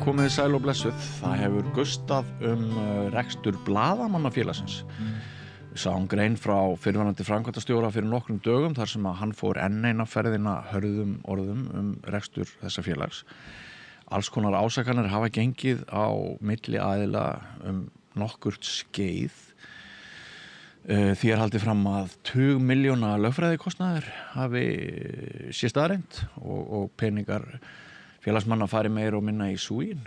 Komið sæl og blessuð. Það hefur gustað rekstur blaðamannafélagsins. Við sáum grein frá fyrrverandi framkvæmdastjóra fyrir nokkrum dögum þar sem að hann fór enn eina ferðina hörðum orðum rekstur þessa félags. Alls konar ásakanir hafa gengið á milli aðila nokkurt skeið. Því haldið fram að 20 milljóna lögfræðikostnaður hafi sé staðreynd og peningar félagsmanna fari meira og minna í súginn.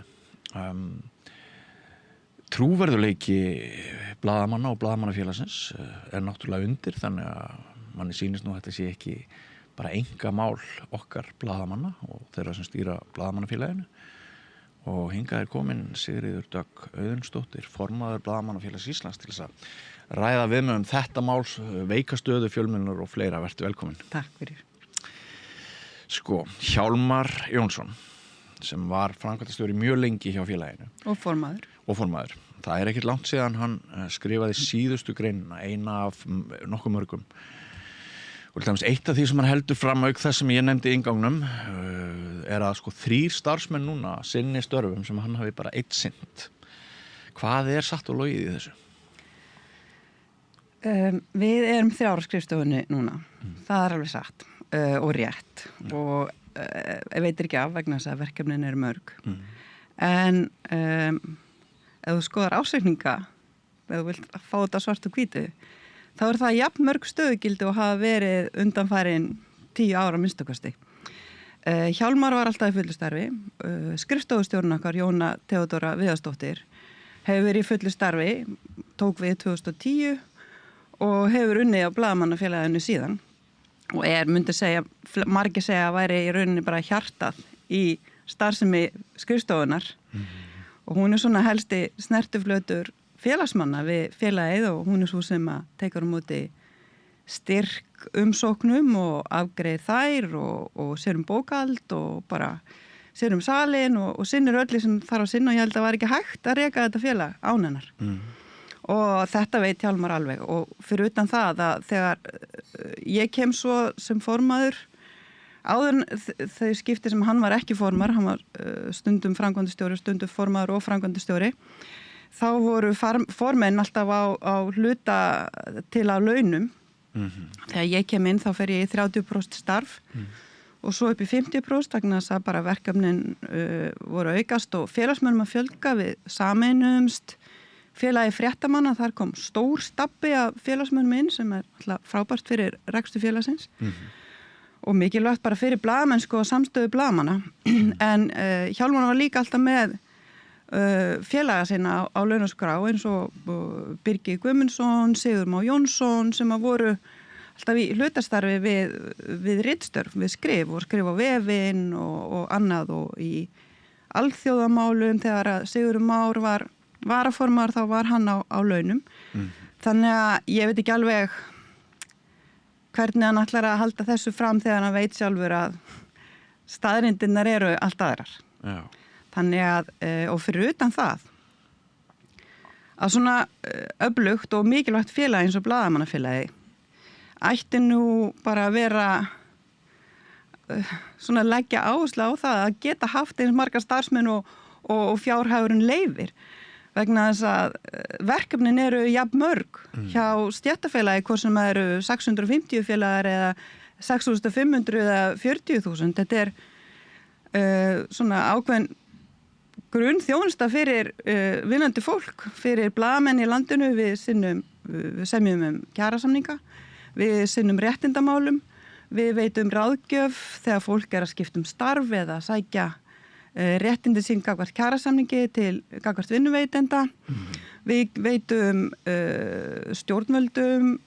Trúverðuleiki blaðamanna og blaðamannafélagsins náttúrulega undir, þannig að manni sýnist nú að þetta sé ekki bara einkamál okkar blaðamanna og þeirra sem stýra blaðamannafélaginu. Og hingað komin Sigríður Dögg Auðunsdóttir, formaður Blaðamannafélags Íslands, til þess að ræða við mig þetta mál, veikastöðu fjölmiðlunar og fleira. Vertu velkomin. Takk fyrir. Sko, Hjálmar Jónsson, sem var framkvæmdastjóri mjög lengi hjá félaginu. Og formaður. Það ekkert langt síðan hann skrifaði síðustu greinina, eina af nokkuð mörgum. Og eitt af því sem hann heldur fram auk þess sem ég nefndi í inngangnum að 3 starfsmenn núna sinni störfum sem hann hafi bara einn sinnt. Hvað satt og logið í þessu? Við erum 3 á skrifstofunni núna. Það alveg satt og rétt. Og ég veit ekki af vegna þess að verkefnin eru mörg. En ef þú skoðar ásetninga, ef þú vilt fá þetta svart og hvítu, þá það jafn mörg stöðugildi og hafa verið undanfarin 10 ára minnstakosti. Hjálmar var alltaf í fullu starfi. Skrifstofustjórinn okkar, Jóna Theodóra Viðarsdóttir, hefur verið í fullu starfi, tók við 2010 og hefur unnið á Blaðamannafélaginu síðan. Og margir segja að væri í rauninni bara hjartað í starfsemi skrifstofunar. Og hún svona helsti snertiflötur félagsmanna við félagið og hún svo sem að tekur móti styrk umsóknum og afgreið þær og sér bókald og bara sér salin og sinnir öllu sem þarf að sinna og ég held að var ekki hægt að reka þetta félag án hennar. Og þetta veit Hjálmar alveg og fyrir utan það að þegar ég kem svo sem formaður áður þau skipti sem hann var ekki formaður, hann var stundum framkvæmdastjóri, stundum formaður og framkvæmdastjóri. Þá voru formenn alltaf á hluta til á launum. Þegar ég kem inn þá fer ég í 30% starf og svo upp í 50% vegna þess að bara verkefnin voru aukast og félagsmönnum að fjölga, við sameinumst. Félagi fréttamanna, þar kom stór stabbi af félagsmönnum inn sem alltaf frábært fyrir rekstur félagsins. Og mikilvægt bara fyrir blaðamennsku og samstöðu blaðamanna. En Hjálmar var líka alltaf með félaga sinna á launaskrá eins og Birgir Guðmundsson, Sigurður Már Jónsson sem voru alltaf í hlutastarfi við ritstörf, við skrif á vefinn og annað og í alþjóðamálum þegar að Sigurður Már var varaformaður þá var hann á launum. Þannig að ég veit ekki alveg hvernig hann ætlar að halda þessu fram þegar hann veit sjálfur að staðreyndirnar eru allt aðrar. Já. Þannig að, og fyrir utan það, að svona öflugt og mikilvægt félag eins og Blaðamannafélagi ætti nú bara að vera svona leggja áherslu á það að geta haft eins margar starfsmenn og fjárhagurinn leyfir. Vegna þess að verkefnin eru jafn mörg hjá stéttarfélagi, hvort sem eru 650 félagar eða 6.500 eða 40.000. Þetta svona ákveðin grunnþjónusta fyrir vinnandi fólk, fyrir blaðamenn í landinu. Við semjum kjarasamninga, við sinnum réttindamálum, við veitum ráðgjöf þegar fólk að skipta starf eða sækja réttindi sín gagnvart kjarasamningi til gagnvart vinnuveitenda. Við veitum stjórnvöldum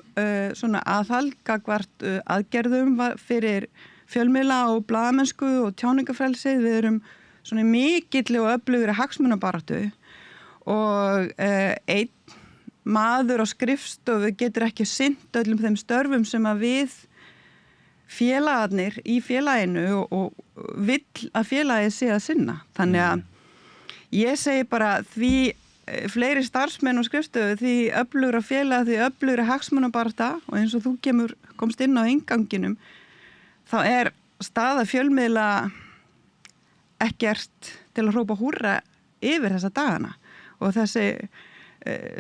svona aðhald gagnvart aðgerðum fyrir fjölmiðla og blaðamennsku og tjáningafrelsið. Við erum svona mikill og öflugri hagsmunabaráttu og einn maður á skrifstofu getur ekki sinnt öllum þeim störfum sem að við félagarnir í félaginu og vill að félagið sé að sinna. Þannig að ég segi bara því fleiri starfsmenn og skrifstofu, því öflugra félag, því öflugra hagsmunabarátta og eins og þú komst inn á innganginum, þá staða fjölmiðla ekkert til að hrópa húrra yfir þessa dagana og þessi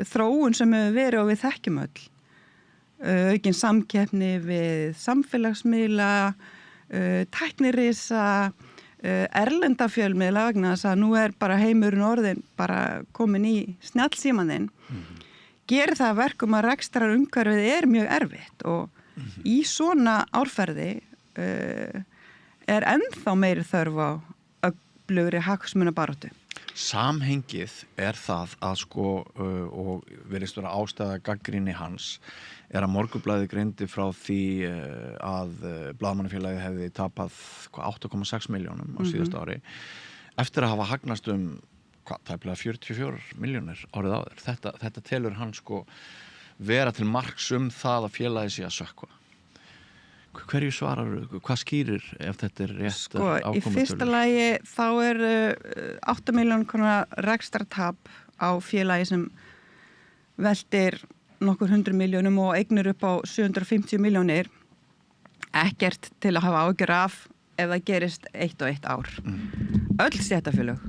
þróun sem hefur verið og við þekkjum öll. Aukin samkeppni við samfélagsmiðla, tæknirisa, erlenda fjölmiðla vegna þess að nú bara heimurinn orðin bara komin í snjallsímaninn. Gerir það verkum að rekstrarumhverfið mjög erfitt og í svona árferði ennþá meiri þörf á öflugri hagsmunabaráttu. Samhengið það að og virðist vera ástæða gagnrýni hans að Morgunblaðið greindi frá því að Blaðamannafélagið hefði tapað 8,6 milljónum á síðasta ári eftir að hafa hagnast tæplega 44 milljónir árið áður. Þetta telur hann vera til marks það að félagið sé að sökkva. Hverju svarar, hvað skýrir ef þetta rétt ákomutölur? Í fyrsta lagi þá 8 milljón króna rekstrartap á félagi sem veltir nokkur 100 milljónum og eignir upp á 750 milljónir. Ekkert til að hafa ágjör af ef það gerist 1 og 1 ár. Öll stéttarfélög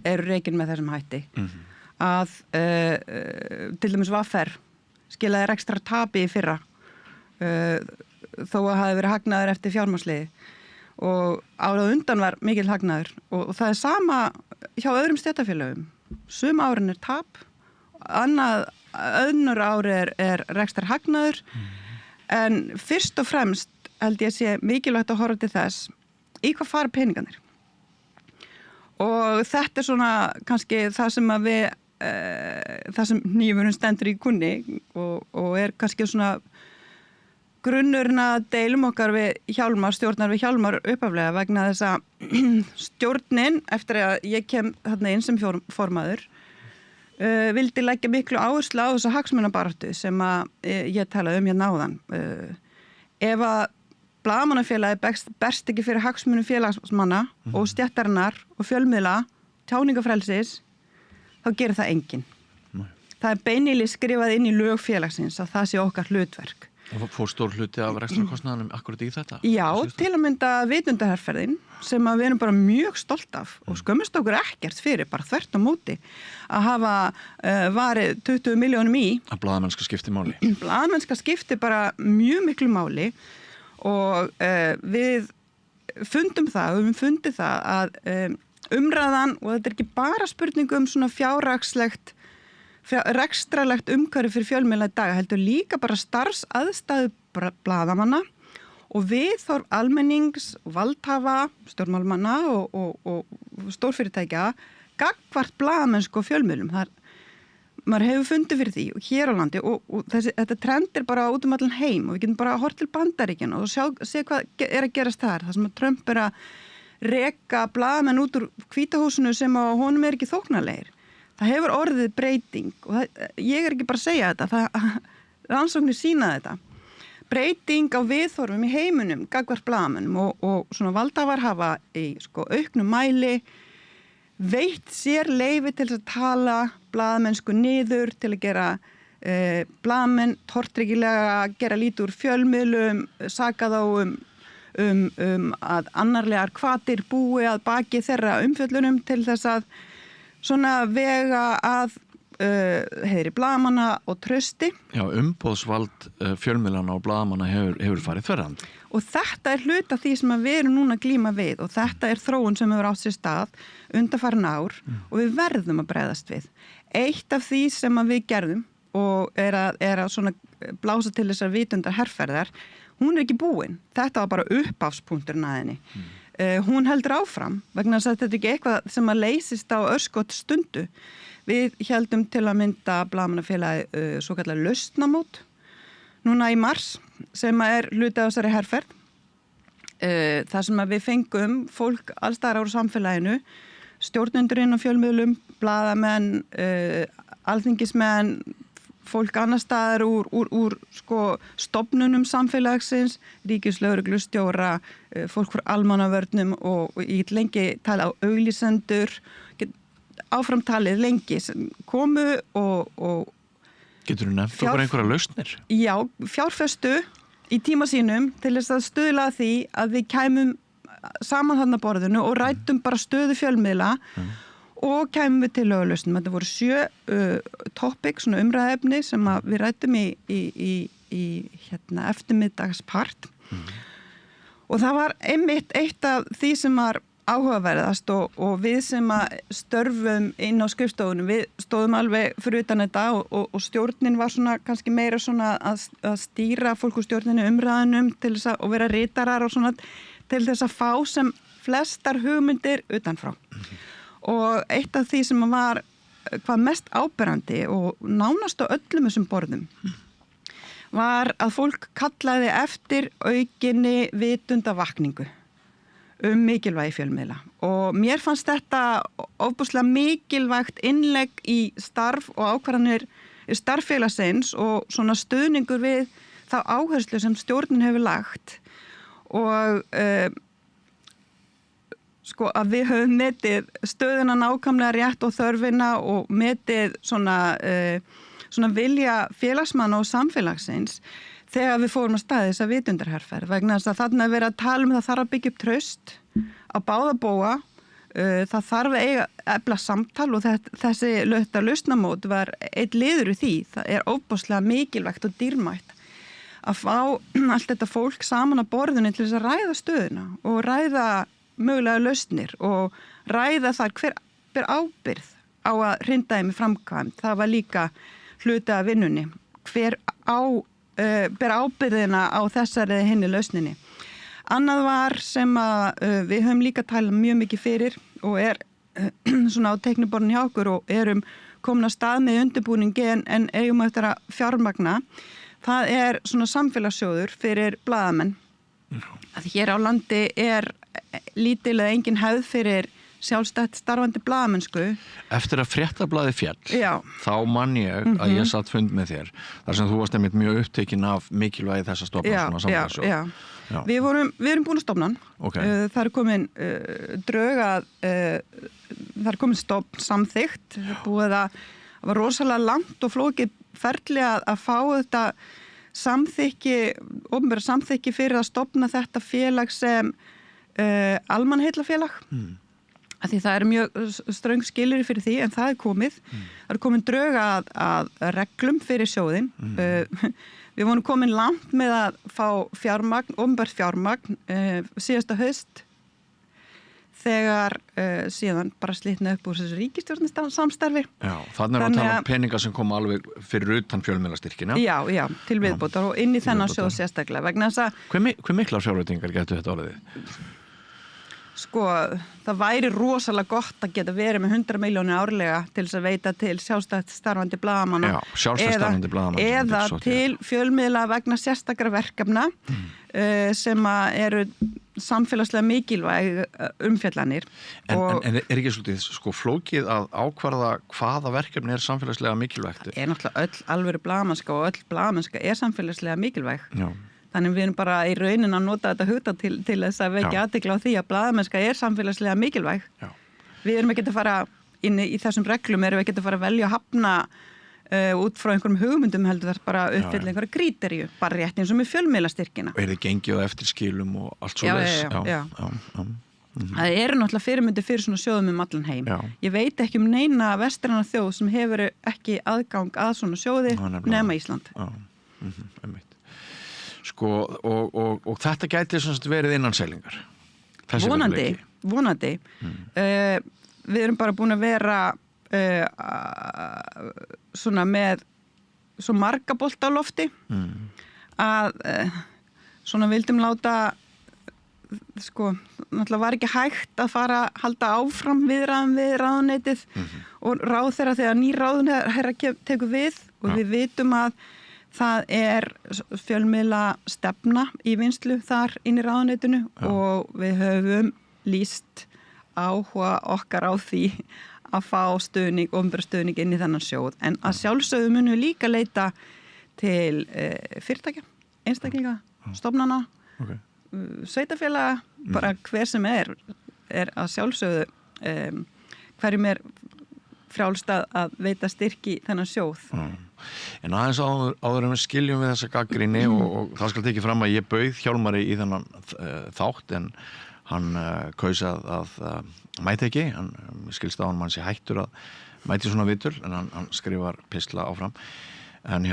eru rekin með þessum hætti að til dæmis VR skilaði rekstrartapi í fyrra þó að hafi verið hagnaður eftir fjármagnsliði og árið undan var mikil hagnaður og það sama hjá öðrum stéttarfélögum. Sum árin tap, önnur ári rekstrar hagnaður en fyrst og fremst held ég sé mikilvægt að horfa til þess í hvað fara peningarnir. Og þetta svona kannski það sem að það sem hnífurinn stendur í kunni og kannski svona grunnurinn að deilum okkar við Hjálmar, stjórnar við Hjálmar upphaflega vegna þess að stjórnin eftir að ég kem þarna inn sem formaður vildi leggja miklu áherslu á þessa hagsmunabaráttu sem að ég talaði hérna áðan. Ef að Blaðamannafélagið berst ekki fyrir hagsmunum félagsmanna og stéttarinnar og fjölmiðla, tjáningafrelsis, þá gerir það enginn. Það beinilið skrifað inn í lög félagsins að það sé okkar hlutverk. Og fór stór hluti af rekstrarkostnaðinum akkurat í þetta? Já, til að mynda vitundarherferðin sem að við erum bara mjög stolt af og skömmust okkur ekkert fyrir, bara þvert á móti að hafa varið 20 milljónum í. Að blaðamennska skipti máli? Blaðamennska skipti bara mjög miklu máli og við fundum það, við höfum fundið það að umræðan, og þetta ekki bara spurning svona rekstralegt umhverfi fyrir fjölmiðla í dag, heldur líka bara starfsaðstæðu blaðamanna og viðhorf almennings, valdhafa, stjórnmálamanna og stórfyrirtækja gagnvart blaðamennsku og fjölmiðlum. Maður hefur fundið fyrir því og hér á landi og þetta trend bara út allan heim og við getum bara að horfa til Bandaríkjanna og sé hvað að gerast þar. Það sem að Trump að reka blaðamenn út úr Hvíta húsinu sem á honum ekki þóknarlegir. Það hefur orðið breyting og ég ekki bara að segja þetta, rannsóknir sýna þetta. Breyting á viðhorfum í heiminum gagnvart blaðamönnum og svona valdhafar hafa í auknum mæli veitt sér leyfi til að tala blaðamennsku niður, til að gera blaðamenn tortryggilega, gera lítið úr fjölmiðlum, saka þá að annarlegar hvatir búi að baki þeirra umfjöllunum til þess að svona vega að heiðri blaðamanna og trausti. Já, umboðsvald fjölmiðlana og blaðamanna hefur farið þverrandi. Og þetta hluti af því sem við erum núna að glíma við og þetta þróun sem hefur átt sér stað undanfarin ár og við verðum að bregðast við. Eitt af því sem við gerðum og að svona blása til þessar vitundar herferðar, hún ekki búin. Þetta var bara upphafspunkturinn að henni. Hún heldur áfram vegna þess að þetta ekki eitthvað sem að leysist á örskot stundu. Við heldum til að mynda Blaðamannafélagið svo kallar lausnamót núna í mars sem hluti af þessari herferð. Það sem við fengum fólk allstaðar á samfélaginu, stjórnendurinn á fjölmiðlum, blaðamenn, alþingismenn, fólk annar staðar úr stofnunum samfélagsins, ríkislögreglustjóra, fólk frá almannavörnum og ég lengi tala á auglýsendur, áframtalið lengi sem komu og Getur þú nefnt okkur einhverja lausnir? Já, fjárfestu í tíma sínum til þess að stuðla að því að við kæmum saman þarna borðinu og ræddum bara stöðu fjölmiðla og kæmum við til lögulausnum. Þetta voru 7 topic, svona umræðefni sem að við ræddum í eftirmiddagspart og það var einmitt eitt af því sem var áhugaverðast og við sem að störfum inn á skrifstofunum, við stóðum alveg fyrir utan þetta og stjórnin var svona kannski meira svona að stýra fólk úr stjórninu umræðunum til þess að vera ritarar og svona til þess að fá sem flestar hugmyndir utanfrá. Og eitt af því sem var hvað mest áberandi og nánast á öllum þessum borðum var að fólk kallaði eftir aukinni vitundavakningu mikilvægi fjölmiðla og mér fannst þetta ofboðslega mikilvægt innlegg í starf og ákvarðanir starffélagsins og svona stuðningur við þá áherslu sem stjórnin hefur lagt og sko að við höfum metið stöðuna nákvæmlega rétt og þörfina og metið svona vilja félagsmanna og samfélagsins þegar við fórum að staði þess að vitundarherferð vegna þess að þarna er verið að tala það þarf að byggja upp traust á báða bóga, það þarf að efla samtal og þessi lausnamót var eitt liður í því. Það er ofboðslega mikilvægt og dýrmætt að fá allt þetta fólk saman að borðinu til þess að ræða stöðuna og ræða mögulega lausnir og ræða þar hver ber ábyrgð á að hrinda þeim í framkvæmd. Það var líka hluti af vinnunni. Hver ber ábyrðina á þessari hinni lausninni. Annað var sem að við höfum líka talað mjög mikið fyrir og svona á teikniborðinu hjá okkur og erum komin að stað með undirbúningi en eigum eftir að fjármagna. Það er svona samfélagssjóður fyrir blaðamenn. Að hér á landi lítil eða engin hefð fyrir sjálfstætt starfandi blaðamennsku. Eftir að Fréttablaðið féll, já. Þá man ég að ég satt fund með þér, þar sem þú varst einmitt mjög upptekin af mikilvægi þessa stofna svona samfélagssjóð. Já. Við erum búin að stofna hann. Okay. Það er komin drög að, það er komin stofn samþykkt, það var rosalega langt og flókið ferli að fá þetta opinbera samþykki fyrir að stofna þetta félag sem almannaheillafélag. Að því það er mjög ströng skilyrði fyrir því en það er komið. Það er komin drög að reglum fyrir sjóðin. Við vorum komin langt með að fá fjármagn, opinbert fjármagn síðasta haust þegar síðan bara slitna upp úr þessu ríkisstjórnarsamstarfi. Já, þannig að tala um peninga sem koma alveg fyrir utan fjölmiðlastyrkina. Já, til viðbótar og inn í þennan sjóð sérstaklega vegna þess að Hve miklar fjárveitingar getur þetta orðið? Sko, það væri rosalega gott að geta verið með 100 milljónir árlega til þess að veita til sjálfstætt starfandi blaðamanna. Já, sjálfstætt starfandi blaðamanna. Eða til fjölmiðla vegna sérstakra verkefna sem eru samfélagslega mikilvæg umfjallanir. En er ekki svolítið sko flókið að ákvarða hvaða verkefni er samfélagslega mikilvægt? Það er náttúrulega öll alvöru blaðamennska og öll blaðamennska er samfélagslega mikilvæg. Já. Þannig við erum bara í raunin að nota þetta hugtak til þess að vekja athygli á því að blaðamennska er samfélagslega mikilvæg. Já. Við erum ekki að fara inn í þessum reglum, erum ekki að fara að velja að hafna út frá einhverjum hugmyndum heldur það bara uppfylla einhverja kríteríu, bara rétt eins og með fjölmiðlastyrkina. Og þið gengið á eftir skilum og allt svo leys? Já. Það eru náttúrulega fyrirmyndir fyrir svona sjóðum allan heim. Já. Ég veit ekki neina vestræna þjóð sem hefur ekki aðgang að svona sjóði nema Ísland. Já, einmitt. Sko, og þetta gæti verið innansælingar. Vonandi. Við erum bara búin að vera svona með svo marga bolta á lofti að svona vildum láta sko, náttúrulega var ekki hægt að fara að halda áfram viðræðum við ráðuneytið og ráðherra þegar ný ráðherra tekur við og við vitum að það er fjölmiðla stefna í vinnslu þar inn í ráðuneytinu og við höfum lýst áhuga okkar á því að fá stuðning, opinbera stuðning inn í þennan sjóð. En að sjálfsögðu munum við líka leita til fyrirtækja, einstaklinga, stofnana, sveitafélaga, bara hver sem er að sjálfsögðu hverjum er frjálst að veita styrki þennan sjóð. En aðeins áður en við skiljum við þessa gagnrýni og það skal tekið fram að ég bauð Hjálmari í þennan þátt en hann kaus að mæti ekki, hann skilst á hann sé hættur að mæti svona vitul, en hann skrifar pistla áfram, en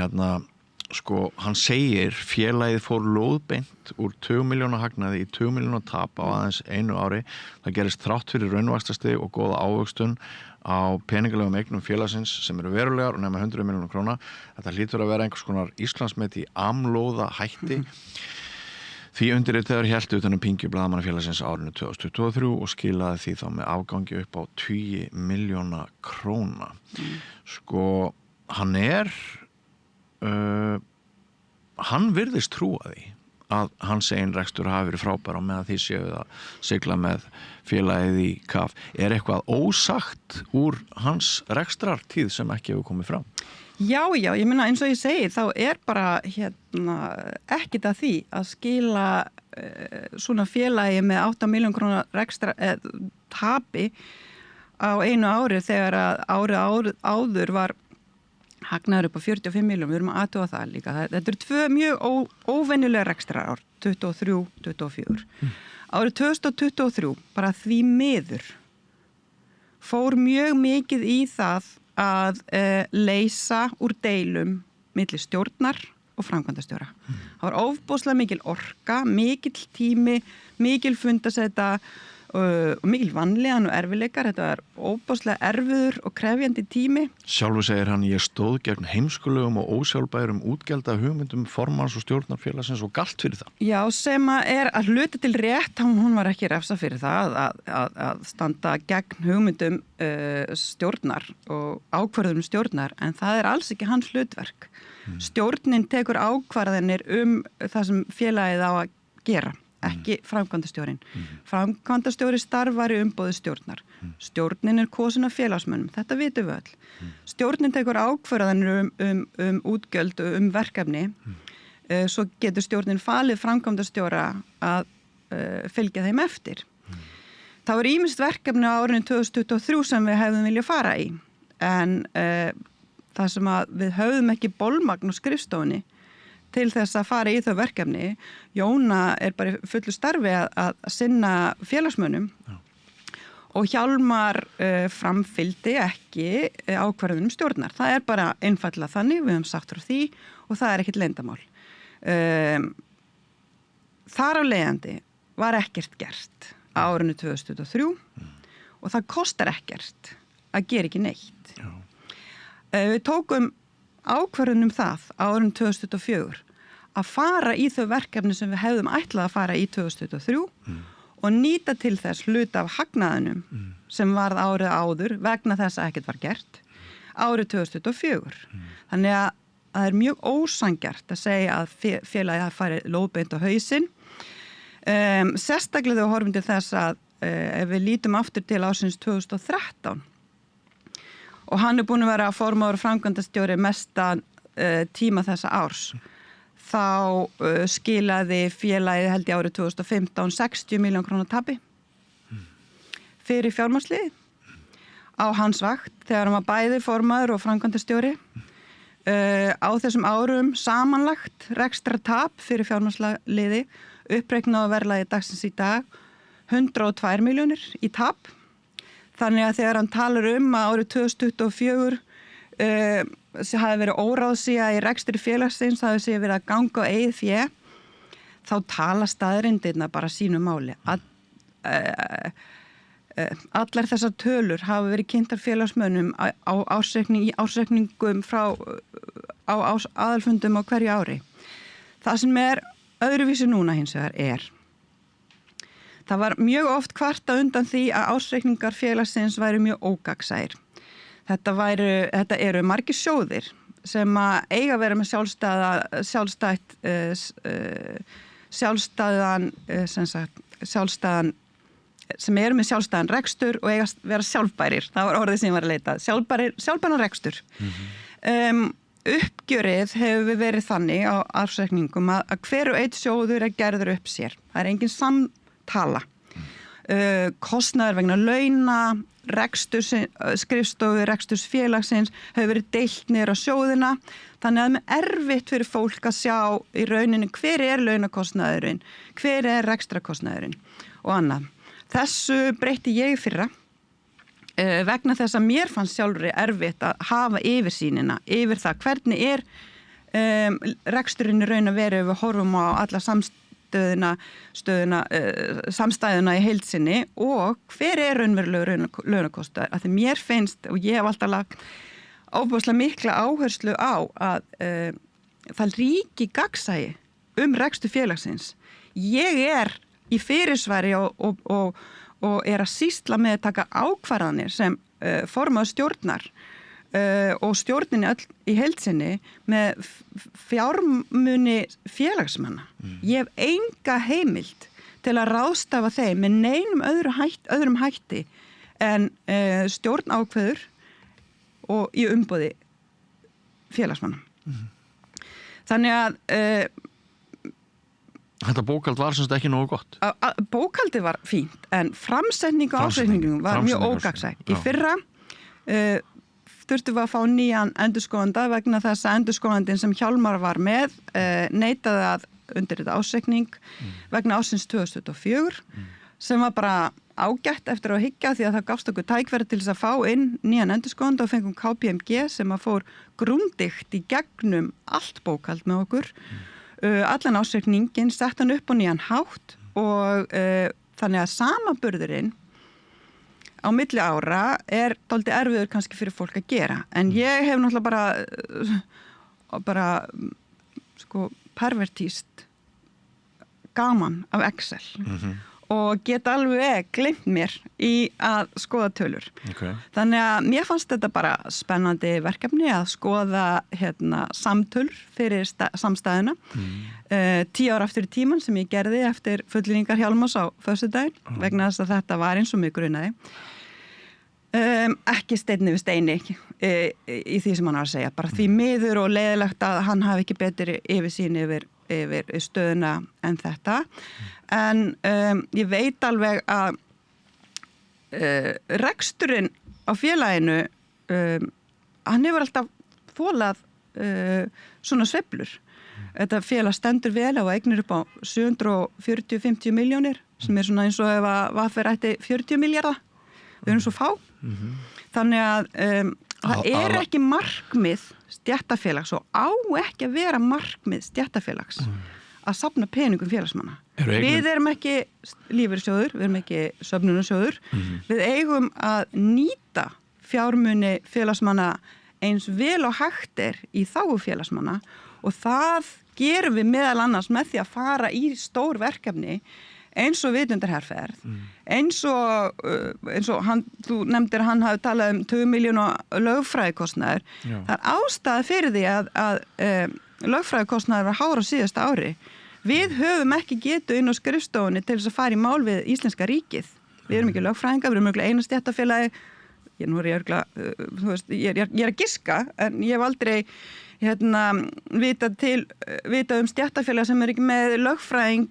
sko, hann segir félagið fór lóðbeint úr 20 milljóna hagnaði í 20 milljóna tap á aðeins einu ári. Það gerist þrátt fyrir raunvaxtastig og góða ávöxtun á peningalegum eignum félagsins sem eru verulegar og nema 100 milljóna króna. Þetta hlýtur að vera einhvers konar Íslandsmet í amlóða hætti. Því undirritaður hélt utan pyngju blaðamannafélagsins árinu 2023 og skilaði því þá með afgangi upp á 20 milljóna króna. Sko, hann hann virðist trúa því að hans eigin rekstur hafi verið frábær og með því séu að sigla með félagið í kaf. Eitthvað ósagt úr hans rekstrartíð sem ekki hefur komið fram? Já, ég meina eins og ég segi, þá bara ekkert að því að skila svona félagi með 8 milljón króna rekstra tapi á einu ári þegar að árið áður var hagnaður upp á 45 milljón, við erum að athuga það líka. Þetta eru 2 mjög óvenjulega rekstrarár, 23-24. Árið 2023, bara því miður, fór mjög mikið í það að leysa úr deilum milli stjórnar og framkvæmdastjóra. Það var ofboðslega mikil orka, mikil tími, mikil fundaseta og mikil vanlíðan og erfileikar. Þetta var óbáslega erfiður og krefjandi tími. Sjálfur segir hann, ég stóð gegn heimskulegum og ósjálfbærum útgjalda hugmyndum formans og stjórnarfélagsins og galt fyrir það. Já, sem að hluta til rétt, hún var ekki refsa fyrir það að standa gegn hugmyndum stjórnar og ákvarðunum stjórnar, en það alls ekki hans hlutverk. Stjórnin tekur ákvarðanir það sem félagið á að gera. Ekki framkvæmdastjórinn. Framkvæmdastjóri starfar í umboði stjórnar. Stjórnin kosin af félagsmönnum. Þetta vitum við öll. Stjórnin tekur ákvarðanir útgjöld og verkefni. Svo getur stjórnin falið framkvæmdastjóra að fylgja þeim eftir. Það var ýmist verkefni á árinu 2023 sem við hefðum viljað fara í. En það sem að við höfðum ekki bolmagn og skrifstofunni til þess að fara í þau verkefni. Jóna bara fullu starfi að sinna félagsmönnum. Já. Og Hjálmar framfylgdi ekki ákvarðunum stjórnar. Það bara einfaldlega þannig, við höfum sagt frá því og það ekkert leyndamál. Þar á leiðandi var ekkert gert á árinu 2023 og það kostar ekkert að gera ekki neitt. Já. Við tókum ákvarðunum það á árinu 2024 að fara í þau verkefni sem við hefðum ætlað að fara í 2023 og nýta til þess hluta af hagnaðinum sem varð árið áður vegna þess að ekkert var gert árið 2024. Þannig að það mjög ósanngjarnt að segja að félagið hafi farið lóðbeint á hausinn. Sérstaklega þegar við horfum til þess að ef við lítum aftur til ársins 2013 og hann búinn að vera formaður og framkvæmdastjóri mestan tíma þessa árs, þá skilaði félagið held ég árið 2015 60 milljón króna tapi fyrir fjármagnsliði á hans vakt þegar hann var bæði formaður og framkvæmdastjóri. Á þessum árum samanlagt rekstra tap fyrir fjármagnsliði uppreiknað á verðlagi dagsins í dag 102 milljónir í tap. Þannig að þegar hann talar að árið 2024 hafi verið óráðsía í rekstri félagsins, hafi sé verið að ganga á eigið fé, þá tala staðreyndirnar bara sínu máli. Allar þessar tölur hafa verið kynntar félagsmönnum á ársreikningum á aðalfundum á hverju ári. Það sem öðruvísi núna hins vegar það var mjög oft kvartað undan því að ársreikningar félagsins væru mjög ógagnsæir. Þetta eru margir sjóðir sem að eiga að vera með sem eru með sjálfstæðan rekstur og eiga að vera sjálfbærir. Það var orðið sem ég var að leita. Sjálfbæran rekstur. Uppgjörið hefur verið þannig á ársreikningum að hver og einn sjóður gerður upp sér. Það engin samtala. kostnaður vegna launa, skrifstofu, rekstursfélagsins hefur verið deilt niður á sjóðina, þannig að það er erfitt fyrir fólk að sjá í rauninni hver launakostnaðurinn, hver rekstrakostnaðurinn og annað. Þessu breytti ég í fyrra vegna þess að mér fannst sjálfri erfitt að hafa yfirsýnina yfir það hvernig reksturinn í raun að vera ef við horfum á alla samstæðuna í heild sinni og hver raunverulegur launakostnaður. Af því mér finnst, og ég hef alltaf lagt ofboðslega mikla áherslu á að það ríki gagnsæi rekstur félagsins. Ég í fyrirsvari og að sýsla með að taka ákvarðanir sem formaður stjórnar og stjórninni öll í heild sinni með fjármuni félagsmanna. Ég hef enga heimild til að ráðstafa þeim með neinum öðrum hætti en stjórn ákveður og í umboði félagsmanna. Þannig að Þetta bókald var semst ekki nógu gott. Bókaldi var fínt, en framsetning og ásreikningum var mjög ógagnsæ. Í fyrra þurftum við að fá nýjan endurskoðanda vegna þess að endurskoðandinn sem Hjálmar var með neitaði að undir þetta ásreikning vegna ársins 2024 sem var bara ágætt eftir að hyggja því að það gafst okkur tækifæri til þess að fá inn nýjan endurskoðanda og fengum KPMG sem að fór grundigt í gegnum allt bókald með okkur. Allan ásreikningin sett hann upp á nýjan hátt og þannig að samanburðurinn á milli ára dálítið erfiður kannski fyrir fólk að gera. En ég hef náttúrulega bara sko pervertíst gaman af Excel og get alveg gleymt mér í að skoða tölur. Okay. Þannig að mér fannst þetta bara spennandi verkefni að skoða samtöl fyrir samstæðuna 10 ára eftir tíman sem ég gerði eftir fullyrðingar Hjálmars á föstudaginn vegna þess að þetta var eins og mig grunaði. Ekki steinn yfir steini í því sem hann var að segja, bara því miður og leiðilegt að hann hafi ekki betri yfirsýn yfir stöðuna en þetta en ég veit alveg að reksturinn á félaginu hann hefur alltaf þolað svona sveiflur. Þetta félag stendur vel og eignir upp á 740-50 milljónir sem svona eins og ef að VFR ætti 40 milljarða. Við erum svo fá. Þannig að það ekki markmið stéttarfélags og á ekki að vera markmið stéttarfélags að safna peningum félagsmanna. Við erum ekki lífeyrissjóður, við erum ekki söfnunarsjóður. Við eigum að nýta fjármuni félagsmanna eins vel og hægt í þágu félagsmanna og það gerum við meðal annars með því að fara í stór verkefni eins og vitundarherferð, eins og þú nefndir að hann hafi talað 2 miljóna lögfræðikostnaður. Það ástæða fyrir því að lögfræðikostnaður var hár á síðasta ári. Við höfum ekki getu inn á skrifstofunni til þess að fara í mál við íslenska ríkið. Við erum ekki lögfræðingar, við erum ekki eina stéttarfélagi. Ég er að giska, en ég hef aldrei vita stéttarfélag sem ekki með lögfræðing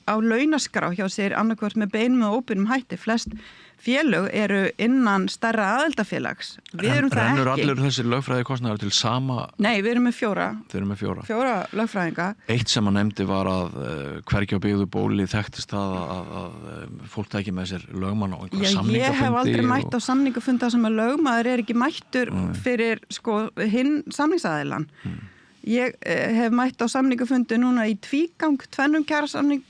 á launaskrá hjá sér annarkvort með beinum og óbeinum hætti. Flest félög eru innan stærra aðildafélags. Við erum það ekki. Rennur allir þessir lögfræðikostnaðar til sama? Nei, við erum með 4. Þeir eru með 4. 4 lögfræðinga. Eitt sem hann nefndi var að hvergi á byggðu bóli þekktist það að fólk tæki með sér lögmann á einhver samningafundi. Ég hef aldrei mætt á samningafunda sem að lögmaður ekki mættur fyrir hinn samningsaðilann. Ég hef mætt á samningafundi núna í tvígang, 2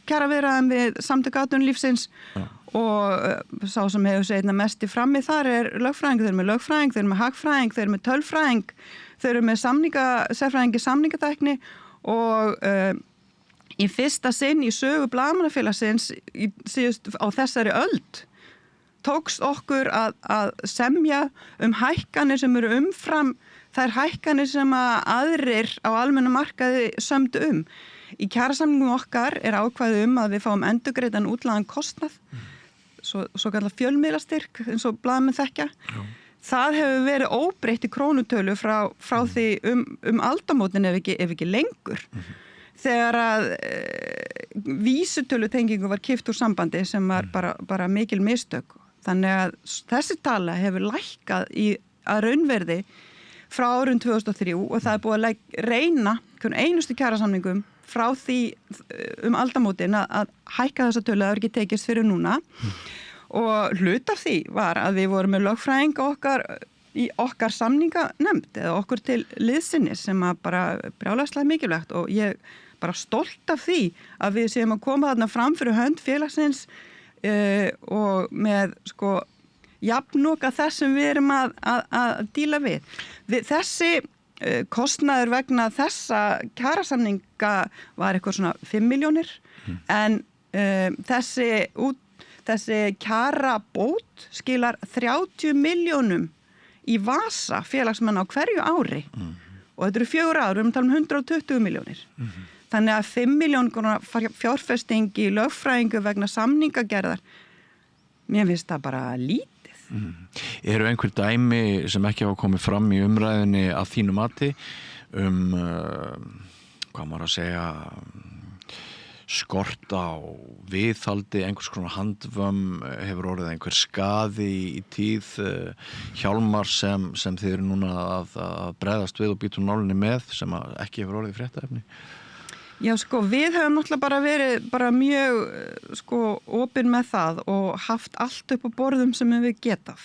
kjaraviðræðum við Samtök atvinnulífsins og sá sem hefur segið mest í frammi þar lögfræðing, þeir eru með lögfræðing, þeir eru með hagfræðing, þeir eru með tölfræðing, þeir eru með sérfræðingi samningatækni og í fyrsta sinn í sögu blaðamannafélagsins á þessari öld tókst okkur að semja hækkanir sem eru umfram þær hækkanir sem að aðrir á almennum markaði sömdu Í kjarasamningum okkar ákvæði að við fáum endurgreiddan útlagðan kostnað, svo kallar fjölmiðlastyrk eins og blaðamenn þekkja. Það hefur verið óbreytt í krónutölu frá því aldamótin ef ekki lengur. þegar að vísitölutengingu var kippt úr sambandi sem var bara mikil mistök. Þannig að þessi tala hefur lækkað að raunverði frá árun 2003 og það er búið að reyna einustu kjarasamningum frá því aldamótin að hækka þessa tölu, það er ekki tekist fyrir núna og hlut af því var að við vorum með lögfræðing í okkar samninganefnd eða okkur til liðsinnis sem að bara brjálæðslega mikilvægt og ég bara stolt af því að við séum að koma þarna fram fyrir hönd félagsins og með jafnoka þess sem við erum að díla við. Þessi kostnaður vegna þessa kjarasamninga var eitthvað svona 5 milljónir en þessi kjarabót skilar 30 milljónum í vasa félagsmanna á hverju ári og þetta eru 4 ár, við erum að tala um 120 milljónir. Þannig að 5 milljónir fjárfesting í lögfræðingu vegna samningagerðar, mér finnst það bara lítið. Eru einhver dæmi sem ekki hafa komið fram í umræðinni að þínu mati hvað maður að segja, skort á viðhaldi, einhvers konar handvömm, hefur orðið einhver skaði í tíð hjálmar sem þið eru núna að bregðast við og býta nálinni með sem ekki hefur orðið fréttaefni? Já, við höfum náttúrulega bara verið mjög opin með það og haft allt upp á borðum sem við getað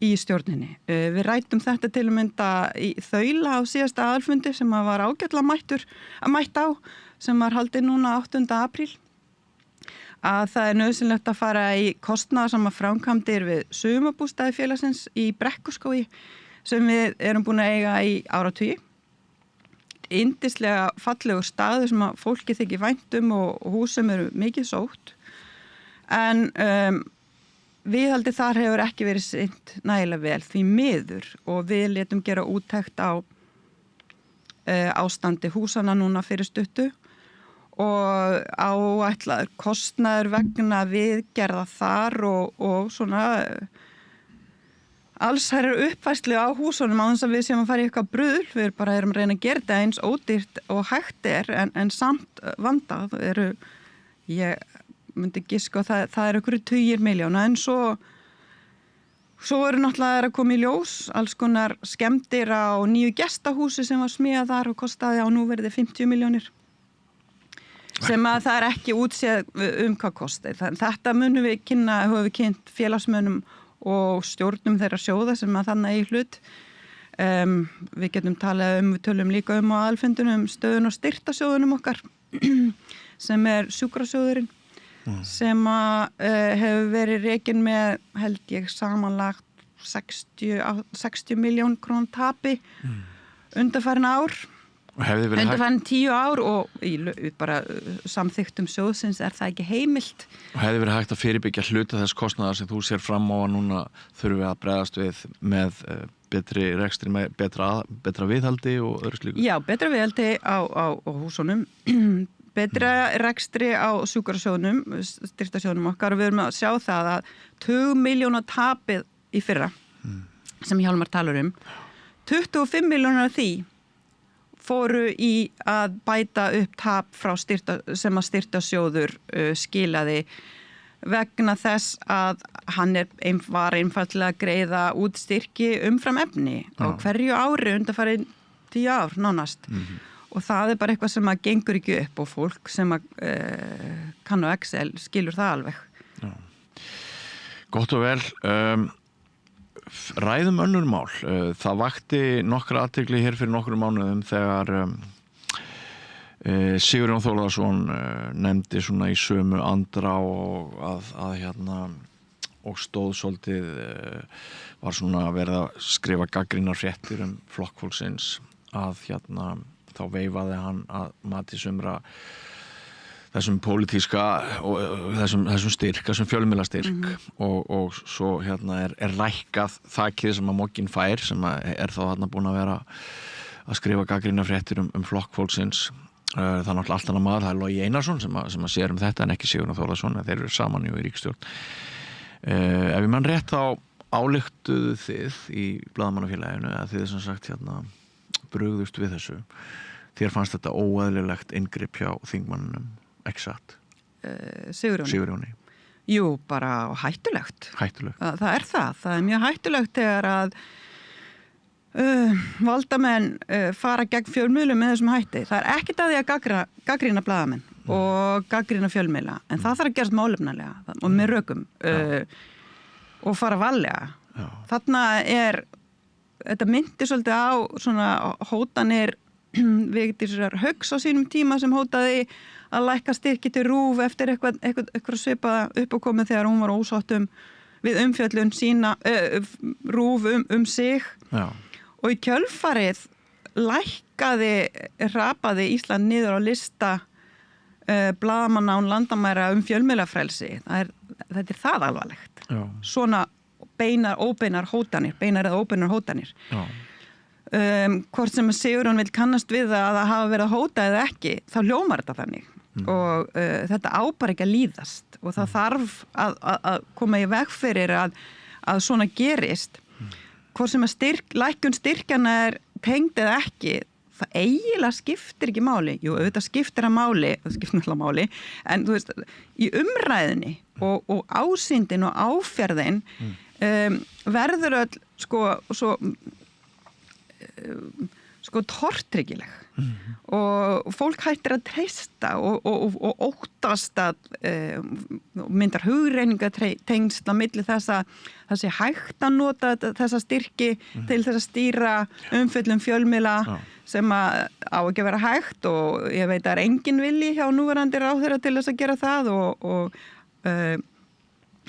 í stjórninni. Við rætum þetta til að mynda í þaula á síðasta aðalfundi sem var ágætlega mætt á, sem var haldið núna 8. apríl. Að það er nauðsynlegt að fara í kostnaðarsama framkvæmdir við sumarbústaði félagsins í Brekkuskógi sem við erum búin að eiga í áratugi. Yndislega fallegur staður sem að fólki þykir vænt og húsum eru mikið sótt en viðhaldi þar hefur ekki verið sinnt nægilega vel því miður og við létum gera úttekt á ástandi húsana núna fyrir stuttu og áætlaður kostnaður vegna viðgerða þar og svona alls það eru uppfæslu á húsunum á þess að við séum að fara í eitthvað bruðl, við bara erum að reyna að gera þetta eins ódýrt og hægt en samt vandað ég myndi giska það eru einhverju 20 milljóna en svo eru náttúrulega að koma í ljós alls konar skemmdir á nýju gestahúsi sem var smíðað þar og kostaði á núverði 50 milljónir sem að það er ekki útséð hvað kosti. Þetta höfum við kynnt félagsmönnum og stjórnum þeirra sjóða sem að þannig í hlut. Við getum talað við tölum líka á aðalfundunum stöðun og styrktasjóðunum okkar sem er sjúkrasjóðurinn sem að hefur verið rekin með held ég samanlagt 60 miljón krónur tapi undanfarin ár. Undanfarin 10 ár og bara samþykktum sjóðsins það ekki heimilt. Og hefði verið hægt að fyrirbyggja hluta þess kostnaðar sem þú sér fram á að núna þurfum við að bregðast við með betri rekstri, með betra viðhaldi og öðru slíku? Já, betra viðhaldi á húsunum, betra rekstri á sjúkrasjóðunum, styrktasjóðunum okkar og við erum að sjá það að 20 milljóna tapið í fyrra sem Hjálmar talar 25 milljónar af því fóru í að bæta upp tap frá sem að styrktasjóður skilaði vegna þess að hann var einfaldlega að greiða út styrki umfram efni á hverju ári undanfarin 10 ár nánast og það er bara eitthvað sem að gengur ekki upp og fólk sem að kann á Excel skilur það alveg. Já. Gott og vel. Ræðum önnur mál. Það vakti nokkra athygli hér fyrir nokkrum mánuðum þegar Sigurjón Þórðarson nefndi svona í sömu andrá og og stóð svolítið var svona að verða að skrifa gagnrýnar fréttir flokkfólksins að þá veifaði hann að mati sumra þessum pólitíska og þessum styrk, þessum fjölmiðlastyrk og svo er rækkað þakið sem að Mogginn fær sem er þá búin að vera að skrifa gagnrýnar fréttir flokkfólksins. Það er náttúrulega allt annað maður, það er Logi Einarsson sem að sér þetta en ekki Sigurjón Þórðarson, þeir eru saman í ríkisstjórn. Ef ég mann rétt þá ályktuðu þið í Blaðamannafélaginu að þið sem sagt brugðust við þessu. þér fannst þetta óeðlilegt inngrip hjá þingmannunum, ekki satt? Sigurjóni. Jú, bara hættulegt. Það er mjög hættulegt þegar að valdamenn fara gegn fjölmiðlum með þessum hætti. Það er ekkert að því að gagnrýna blaðamenn og gagnrýna fjölmiðla, en það þarf að gerast málefnalega og með rökum og fara varlega. Þarna þetta myndi svolítið á svona hótanir Vigdísar Hauks á sínum tíma sem hótaði að lækka styrki til RÚV eftir eitthvað svipaða uppákomið þegar hún var ósáttum við umfjöllun sína RÚV sig. Já. Og í kjölfarið hrapaði Ísland niður á lista blaðamanna án landamæra fjölmiðlafrelsi. Þetta er það alvarlegt. Já. Svona óbeinar hótanir. Já. Hvort sem Sigurjón vill kannast við að það hafa verið hótað eða ekki, þá hljómar þetta þannig. Og þetta á bara ekki að líðast og það þarf að koma í veg fyrir að svona gerist. Hvort sem að lækkun styrkjana er tengd eða ekki, það eiginlega skiptir ekki máli. Jú, auðvitað skiptir það skiptir náttúrulega máli, en þú veist, í umræðinni og ásýndin og áferðin verður öll svo tortryggileg og fólk hættir að treysta og óttast að myndar hugreiningatengsl á milli þess að það sé hægt að nota þessa styrki til þess að stýra umfjöllun fjölmiðla sem á ekki að vera hægt og ég veit að það er engin vilji hjá núverandi ráðherra til þess að gera það og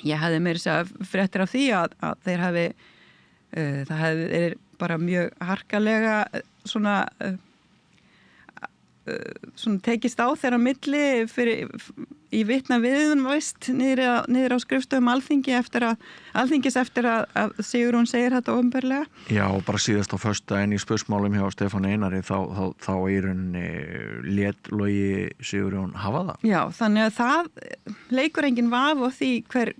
ég hefði meira að segja fréttir af því að þeir hafi það hefði bara mjög harkalega svona tekist á þeirra milli í vitna viðunvist niður á skrifstofum Alþingis eftir að Sigurjón segir þetta opinberlega. Já, og bara síðast á föstudaginn í spursmálum hjá Stefáni Einari þá í rauninni lét Logi Sigurjón hafa það. Já, þannig að það leikur engin vafi á því hver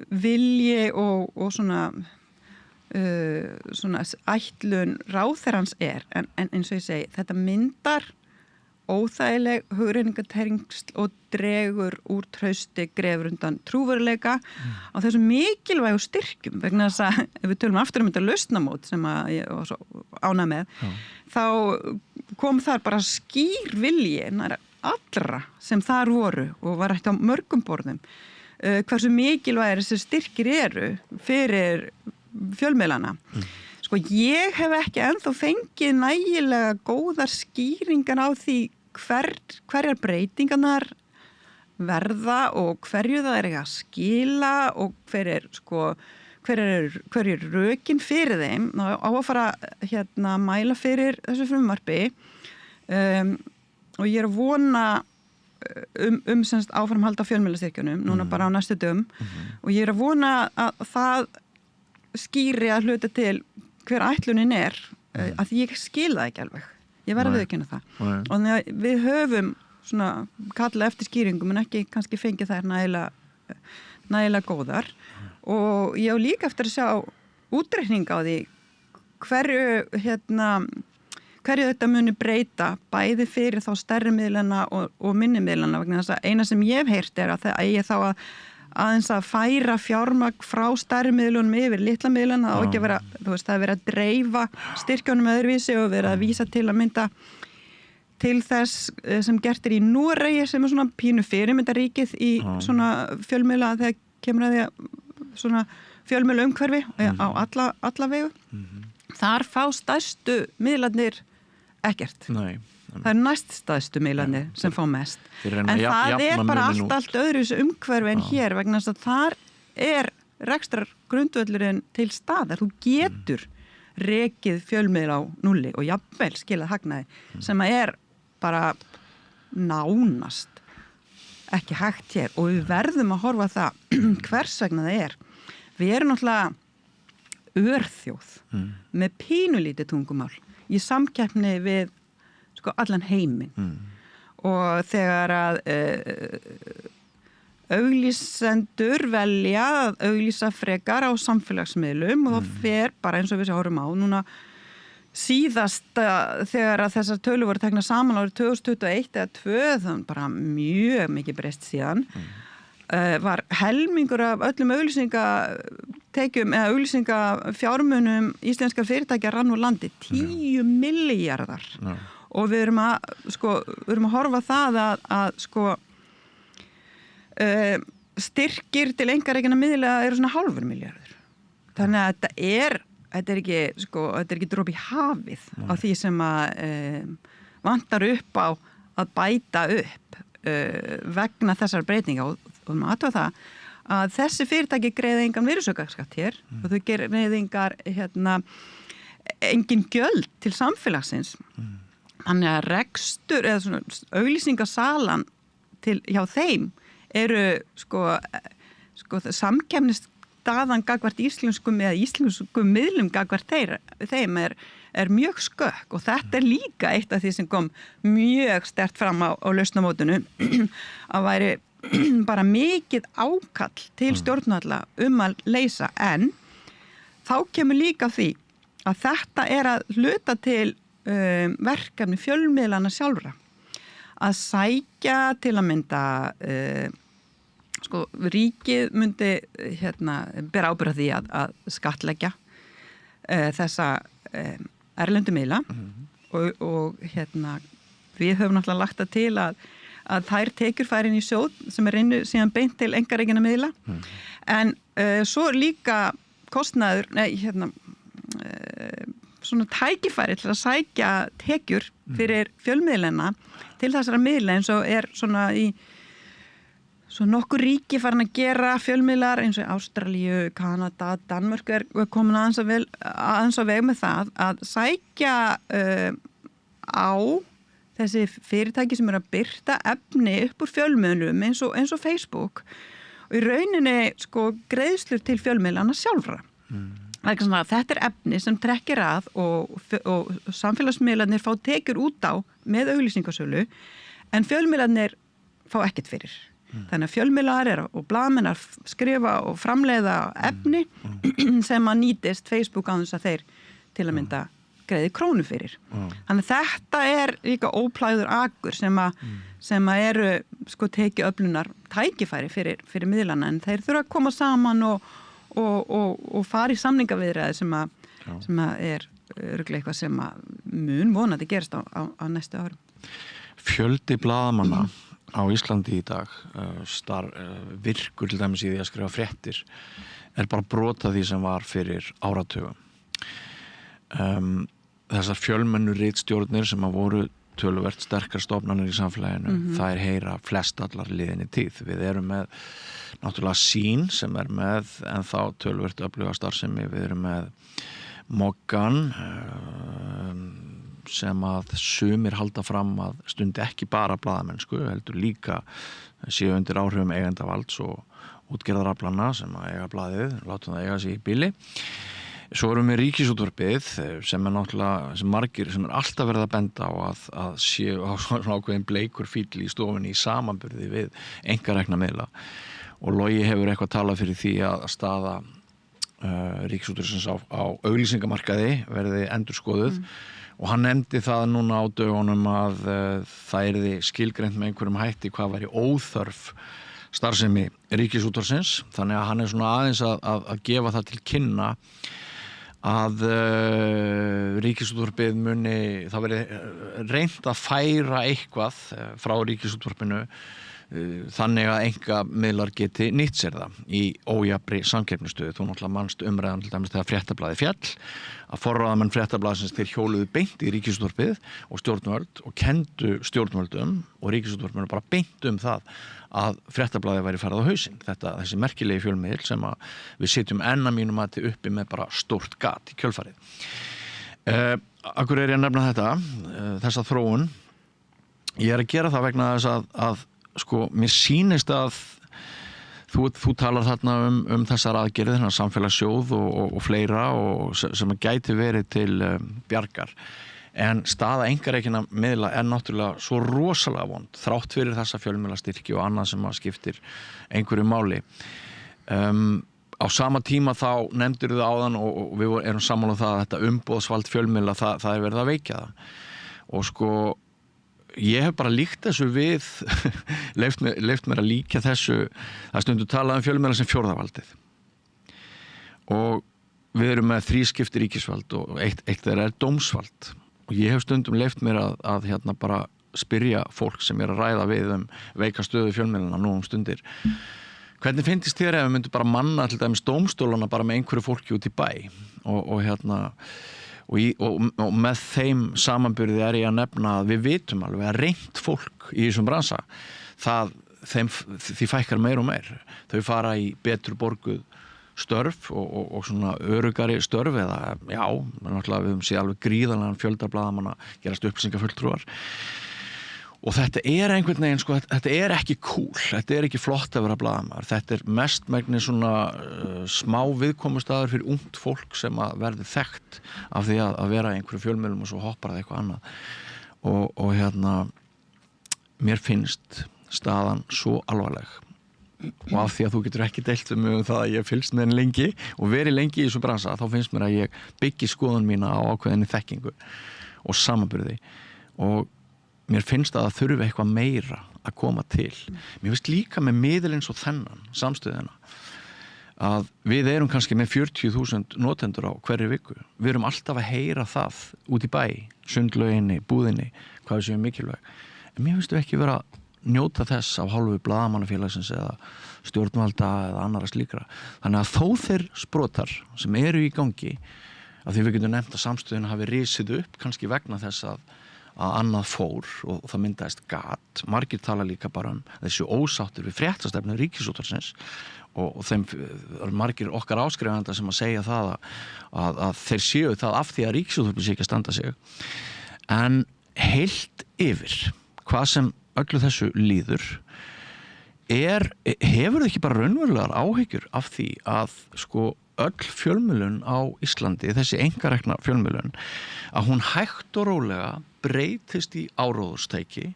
vilji og svona ætlun ráðherrans en eins og ég segi, þetta myndar óþægileg hugreiningatengsl og dregur úr trausti, grefur undan trúveruleika á þessum mikilvægu styrkjum vegna þess að ef við tölum aftur þetta lausnamót sem að ég var svo ánægð með þá kom þar bara skýr vilji allra sem þar voru og var eftir á mörgum borðum hversu mikilvægir þessi styrkir eru fyrir fjölmiðlana. Sko ég hef ekki ennþá fengið nægilega góðar skýringar á því hverjar breytingarnar verða og hverju það er að skila og hver er rökin fyrir þeim á að fara mæla fyrir þessu frumvarpi og ég er að vona semst áframhald á fjölmiðlastyrkjunum núna bara á næstu dögum og ég er að vona að það skýri að hluta til hver ætlunin er að ég skil það ekki alveg ég verði að viðurkenna það og þannig að við höfum svona kalla eftir skýringum en ekki kannski fengið þær nægilega góðar og ég á líka eftir að sjá útreikning á því hverju þetta muni breyta bæði fyrir þá stærri miðlana og minni miðlana vegna þess að eina sem ég hef heyrt er að það eigi þá aðeins að færa fjármagn frá stærri miðlunum yfir litla miðlana og ekki að vera, þú veist, það er verið að dreifa styrkjunum öðruvísi og verið að vísa til að mynda til þess sem gert í Noregi sem svona pínu fyrirmyndaríkið í svona fjölmiðla þegar kemur að því að svona fjölmiðla umhverfi á alla vegu. Þar fá stærstu miðlarnir ekkert. Nei. Það er næststæðstu miðlarnir sem fá mest. En það er bara allt öðru umhverfi en hér vegna þess að þar er rekstrar grundvöllurinn til staðar. Þú getur rekið fjölmiðl á núlli og jafnvel skilað hagnaði sem er bara nánast ekki hægt hér og við verðum að horfa það hvers vegna það er. Við erum náttúrulega örþjóð með pínulítið tungumál í samkeppni við allan heiminn og þegar að auglýsendur velja að auglýsa frekar á samfélagsmiðlum og það fer bara eins og við horfum á núna síðasta þegar að þessar tölur voru teknar saman árið 2021 eða 2, þannig bara mjög mikið breyst síðan, var helmingur af öllum auglýsingatekjum eða auglýsingafjármunum íslenskar fyrirtækja rann úr landi, 10 milljarðar. Og við erum að horfa það að styrkir til einkarekinna miðla eru svona 0,5 milljarður. Þannig að þetta er ekki dropi í hafið á því sem að vantar upp á að bæta upp vegna þessar breytinga og maður aðtöða það að þessi fyrirtæki greiða engan virðisaukaskatt hér og þau greiða engar engin gjöld til samfélagsins. Þannig að rekstur eða svona auglýsingasalan hjá þeim eru samkeppnisstaðan gagnvart íslenskum miðlum gagnvart þeim er mjög skökk og þetta er líka eitt af því sem kom mjög sterkt fram á lausnamótinu að væri bara mikið ákall til stjórnvalda að leysa en þá kemur líka því að þetta er að hluta til verkefni fjölmiðlana sjálfra að sækja til að mynda ríkið myndi bera ábyrgð á því að skattleggja þessa erlendu miðla og við höfum náttúrulega lagt það til að þær tekjur færi inn í sjóð sem inn síðan beint til einkarekinna miðla en svo líka kostnaður svona tækifæri til að sækja tekjur fyrir fjölmiðlana til þessara miðla eins og svona í svo nokkur ríki farin að gera fjölmiðlar eins og Ástralíu, Kanada, Danmörk komin aðeins á veg með það að sækja á þessi fyrirtæki sem eru að birta efni upp úr fjölmiðlum eins og Facebook og í rauninni greiðslur til fjölmiðlana sjálfra. Þetta er efni sem trekkir að og samfélagsmiðlarnir fá tekjur út á með auglýsingasölu en fjölmiðlarnir fá ekkert fyrir. Þannig að fjölmiðlar og blaðmennar skrifa og framleiða efni sem að nýtist Facebook á þess að þeir til að mynda greiði krónu fyrir. Þannig að þetta er líka óplæður akur sem að eru tekið öflunar tækifæri fyrir miðlana en þeir þurfa að koma saman og fara í samningaviðræði sem að er örugglega eitthvað sem að mun vonandi gerist á næstu árum. Fjöldi blaðamanna á Íslandi í dag virkur til dæmis í því að skrifa fréttir er bara brota því sem var fyrir áratugum. Þessar fjölmennu ritstjórnir sem að voru töluvert sterkar stofnanir í samfélaginu, þær heyra flest allar liðinni tíð. Við erum með náttúrulega Sýn sem er með ennþá töluvert öfluga starfsemi, við erum með Moggan sem að sumir halda fram að stundi ekki bara blaðamennsku, heldur líka séu undir áhrifum eigendavalds og útgerðaraflana sem að eiga blaðið, látum það eiga sig í bili. Svo erum við Ríkisútvarpið sem er náttúrulega, sem margir, sem er alltaf verið að benda á að séu á svona ákveðin bleikur fíll í stofunni í samanburði við einkarekna miðla. Og Logi hefur eitthvað talað fyrir því að staða Ríkisútvarpsins á auglýsingamarkaði verði endurskoðuð og hann nefndi það núna á dögunum að það yrði skilgreint með einhverjum hætti hvað væri óþörf starfsemi Ríkisútvarpsins, þannig að hann er svona aðeins að gefa það til kynna að Ríkisútvarpið muni, það verið reynt að færa eitthvað frá Ríkisútvarpinu þannig að einkamiðlar geti nýtt sér það í ójafnri samkeppnisstöðu. Þú náttúrulega manst umræðan til dæmis þegar Fréttablaðið féll að forráðamenn Fréttablaðsins þeir hjóluðu beint í Ríkisútvarpið og stjórnvöld og kendu stjórnvöldum og Ríkisútvarpinu bara beint það að Fréttablaðið væri farið á hausinn. Þessi merkilegi fjölmiðil sem að við sitjum enn að mínum að uppi með bara stórt gat í kjölfarið. Akkur er ég að nefna þetta, þessa þróun. Ég er að gera það vegna þess að mér sýnist að þú talar þarna þessar aðgerðir, þennan samfélagssjóð og fleira og sem að gæti verið til bjargar. En staða einkarekinna miðla er náttúrulega svo rosalega vond, þrátt fyrir þessa fjölmiðlastyrki og annað sem að skiptir einhverju máli. á sama tíma þá nefndir þau áðan og við erum sammála það að þetta umboðsvald fjölmiðla það er verið að veikja það og sko ég hef bara líkt þessu við leyft mér að líkja þessu það stundum talað fjölmiðla sem fjórðavaldið og við erum með þrískipti ríkisvald og eitt þeirra dómsvald og ég hef stundum leyft mér að hérna bara spyrja fólk sem að ræða við veika stöðu fjölmiðlana nú stundir hvernig finnst þér ef við myndum bara manna til dæmis dómstólana bara með einhverju fólki út í bæ og hérna og með þeim samanburði ég að nefna að við vitum alveg að reynt fólk í þessum bransa því fækkar meir og meir þau fara í betur borguð störf og svona örugari störf eða já, náttúrulega við höfum séð alveg gríðarlegan fjölda blaðamanna gerast upplýsingafulltrúar og þetta einhvern veginn sko, þetta ekki cool, þetta ekki flott að vera blaðamaður, þetta mestmegnis svona smá viðkomustaður fyrir ungt fólk sem að verði þekkt af því að vera í einhverju fjölmiðlum og svo hoppar það eitthvað annað og hérna mér finnst staðan svo alvarleg og af því að þú getur ekki deilt við mig það að ég fylgst með henni lengi og verið lengi í þessu bransa, þá finnst mér að ég byggi skoðun mína á ákveðinni þekkingu og samanburði og mér finnst að það þurfi eitthvað meira að koma til. Mér finnst líka með miðil eins og þennan, samstöðina að við erum kannski með 40.000 notendur á hverju viku. Við erum alltaf að heyra það út í bæ, sundlauginni, búðinni, hvað við séum mikilvæg. En mér finnst við ekki vera að njóta þess af hálfu blaðamannafélagsins eða stjórnvalda eða annara slíkra. Þannig að þó þeir sprotar sem eru í gangi, að því við getum nefnt að samstöðina hafi risið upp, kannski vegna þess að annað fór og það myndaðist gat. Margir tala líka bara þessu ósáttir við fréttastefnu Ríkisútvarpsins og þeim margir okkar áskrifenda sem að segja það að þeir séu það af því að Ríkisútvarpið sé ekki að standa sig. En heilt yfir, hvað sem öllu þessu líður, hefur þau ekki bara raunverulegar áhyggjur af því að sko öll fjölmiðlun á Íslandi, þessi einkarekna fjölmiðlun, að hún hægt og rólega breytist í áróðurstæki,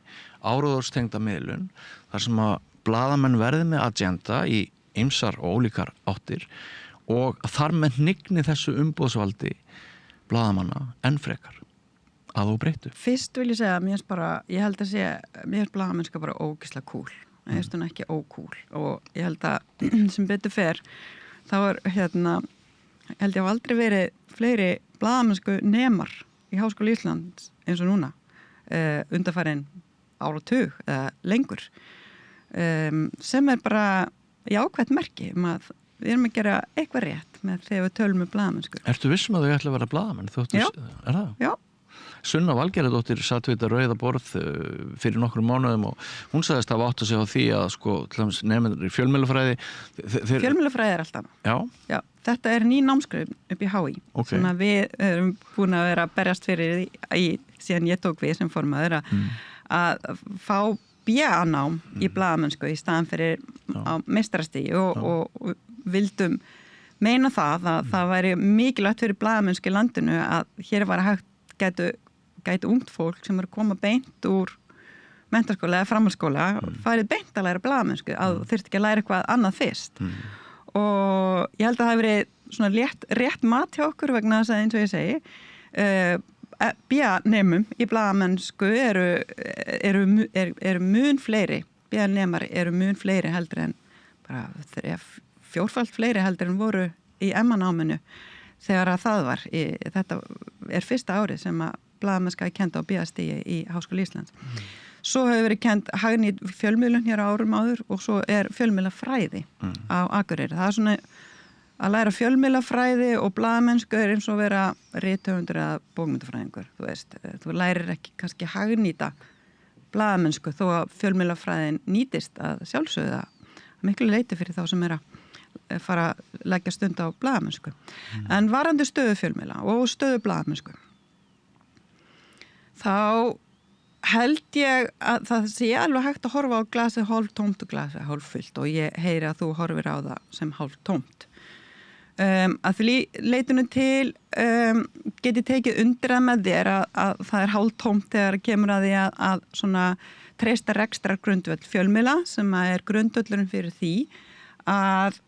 áróðurstengda miðlun, þar sem að blaðamenn verði með agenda í ýmsar og ólíkar áttir og þar með hnigni þessu umboðsvaldi blaðamanna enn frekar að þú breytu. Fyrst vil ég segja að ég held að mér finnst blaðamennska bara ógeðslega cool. Mér finnst hún ekki ócool og ég held að sem betur fer þá held ég hafa aldrei verið fleiri blaðamennsku nemar í Háskóla Íslands eins og núna undanfarin áratug eða lengur sem bara jákvætt merki að við erum að gera eitthvað rétt með þegar við tölum blaðamennsku. Ertu vissum að þau ætla að vera blaðamenn? Já. Er það? Já. Sunna Valgerðardóttir satt við þetta rauða borð fyrir nokkrum mánuðum og hún sagðist að átta sig á því að sko nefnir í fjölmiðlafræði Fjölmiðlafræði alltaf. Já, þetta ný námskrif upp í HÍ sem að við erum búin að vera að berjast fyrir síðan ég tók við sem formaður að fá BA-nám í blaðamennsku í staðan fyrir á meistarastigi og vildum meina það að það væri mikilvægt fyrir blaðamennsku í landinu að hér var hægt gæti ungt fólk sem eru að koma beint úr menntaskóla eða framhaldsskóla farið beint að læra blaðamennsku að þurfti ekki að læra eitthvað annað fyrst og ég held að það hefur verið svona rétt mat hjá okkur vegna þess að eins og ég segi BA-nemum í blaðamennsku eru mun fleiri BA-nemar eru mun fleiri heldur en bara 4-falt fleiri heldur en voru í MA-náminu þegar að það var þetta fyrsta árið sem að blaðamennska kennd á BA-stigi í Háskóla Íslands. Svo hefur verið kennd hagnýtt fjölmiðlun hér á árum áður og svo fjölmiðlafræði á Akureyri. Það svona að læra fjölmiðlafræði og blaðamennsku eins og vera rithöfundur eða bókmyndafræðingur, þú veist. Þú lærir ekki kannski hagnýta blaðamennsku þó að fjölmiðlafræðin nýtist að sjálfsögða að miklu leyti fyrir þá sem að fara að leggja stund á blaðamennsku. En varandi stöðu fjölmiðla og stöðu blaðamennsku þá held ég að það sé alveg hægt að horfa á glasið hálf tómt og glasið hálf fullt og ég heyri að þú horfir á það sem hálf tómt. Að því leitinu til geti tekið undir að með þér að það hálf tómt þegar kemur að því að svona treysta rekstrar grundvöll fjölmiðla sem að grundvöllurinn fyrir því að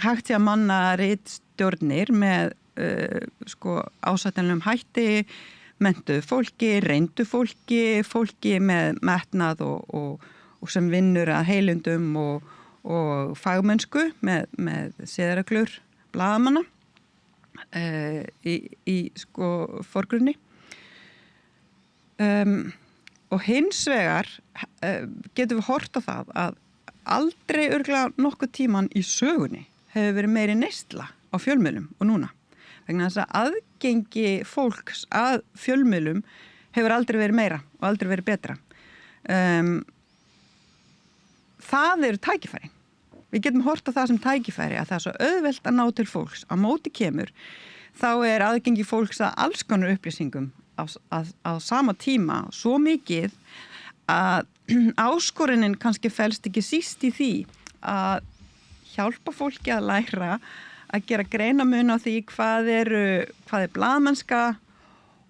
hægt sé að manna ritstjórnir með ásættanlegum hætti, menntuðu fólki, reyndu fólki, fólki með metnað og sem vinnur að heilundum og fagmennsku með siðareglur blaðamanna í forgrunni. Og hins vegar getum við hort á það að aldrei örugglega nokkuð tíman í sögunni hefur verið meiri neysla á fjölmiðlum og núna. Vegna þess að aðgengi fólks að fjölmiðlum hefur aldrei verið meira og aldrei verið betra. Það eru tækifæri. Við getum hort á það sem tækifæri að það er svo auðvelt að ná til fólks. Á móti kemur, þá er aðgengi fólks að alls konar upplýsingum á sama tíma svo mikið að áskorunin kannski felst ekki síst í því að hjálpa fólki að læra að gera greinamun á því hvað er blaðmennska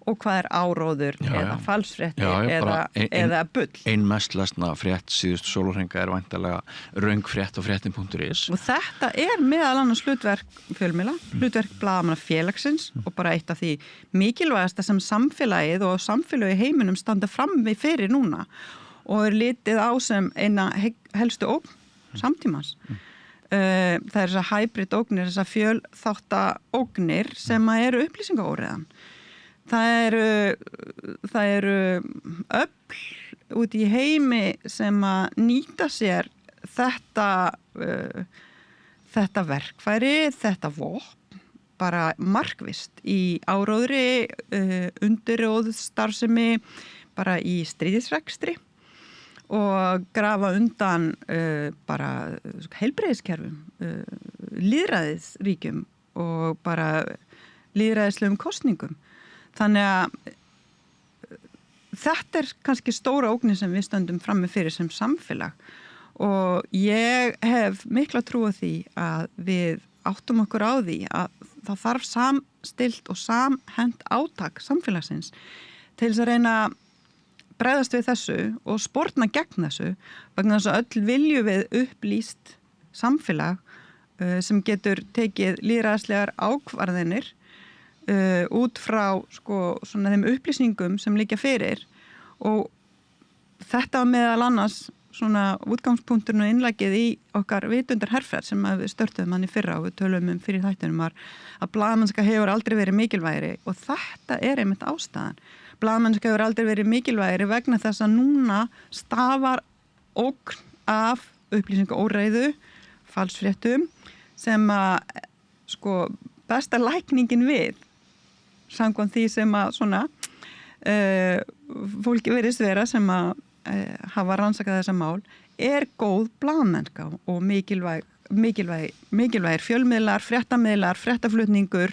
og hvað er áróður eða falsfrétti eða bull. Ein mest lesna frétt síðustu sólarhringa er væntanlega röngfrétt á fréttin.is. Og þetta er meðal annars hlutverk fjölmiðla, hlutverk blaðamannafélagsins og bara eitt af því mikilvægasta sem samfélagið og samfélagi í heiminum standa frammi fyrir núna og er litið á sem eina helstu ógn samtímans. Það er þessar hybrid ógnir, þessar fjölþátta ógnir sem eru upplýsingaóreiðan. Það eru öfl út í heimi sem að nýta sér þetta verkfæri, þetta vopn, bara markvisst í áróðri, undirróðstarfsemi, bara í stríðisrekstri og grafa undan bara heilbrigðiskerfum, lýðræðisríkjum og bara lýðræðislegum kosningum. Þannig að þetta er kannski stóra ógnin sem við stöndum frammi fyrir sem samfélag og ég hef mikla trú á því að við áttum okkur á því að það þarf samstillt og samhent átak samfélagsins til þess að reyna bregðast við þessu og sportna gegn þessu vegna þess að öll vilju við upplýst samfélag sem getur tekið lýðræðislegar ákvarðanir út frá svona þeim upplýsingum sem liggja fyrir og þetta var meðal annars svona útgangspunkturinn og innlægið í okkar vitundar herferð sem við störtuðum hann í fyrra og við tölum fyrir þættinum var að blaðamennska hefur aldrei verið mikilvægri og þetta er einmitt ástæðan. Blaðamennska hefur aldrei verið mikilvægri vegna þess að núna stafar ógn af upplýsingaóreiðu, falsfréttum sem að besta lækningin við samkvæmt því sem að svona fólki virðist vera sem að hafa rannsakað þessa mál er góð blaðamennska og mikilvægir fjölmiðlar, fréttamiðlar, fréttaflutningur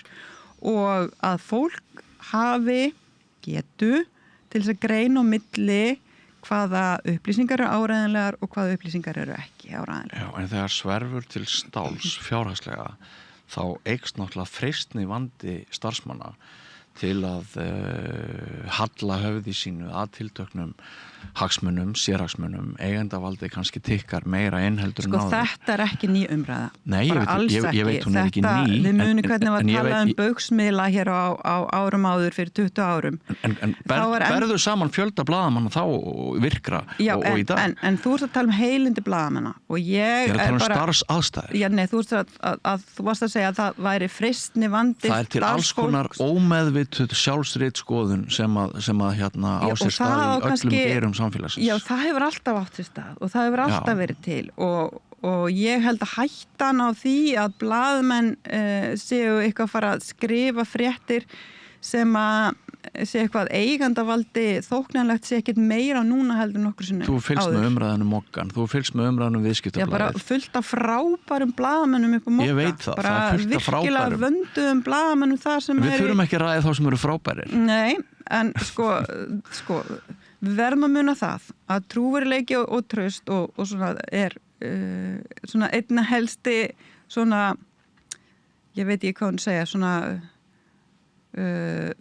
og að fólk hafi getu til þess að greina á milli hvaða upplýsingar eru áræðanlegar og hvaða upplýsingar eru ekki áræðanlegar. Já, en þegar sverfur til stáls fjárhagslega þá eykst náttúrulega freistni vandi starfsmanna til að halla höfði sínu að tiltöknum hagsmunum, sérhagsmunum, eigendavaldi kannski tikkar meira innheldur en áður. Þetta er ekki ný umræða. Nei, ég veit hún er ekki ný. Við munum hvernig var talað baugsmiðla hér á árum áður fyrir 20 árum. En berðu saman fjölda blaðamanna þá virkra og í dag? En þú ert að tala heilindi blaðamanna og ég er að tala starfsaðstæður. Já, nei, þú varst að segja að það væri freistni vandi starfsfólks. Það er til alls konar ómeðvituð sjálfsritskoðun sem að á sér stað í öllum gerum samfélagsins. Já, það hefur alltaf átt sér stað og það hefur alltaf verið til og ég held að hættan á því að blaðmenn séu eitthvað að fara að skrifa fréttir sem að sé eitthvað eigandavaldi þóknanlegt sé ekkert meira núna heldur nokkur sinni áður. Þú fylgst með umræðanum Mokkan, þú fylgst með umræðanum Viðskiptablaðið. Já, bara fullt af frábærum blaðamennum upp á Mokka. Ég veit það, það er fullt af frábærum. Bara virkilega vönduðum blaðamennum það sem Við þurfum ekki að ræða þá sem eru frábærir. Nei, en við verðum að muna það að trúverðileiki og traust og svona er svona einna helsti svona, ég veit ekki hvað hún segja, svona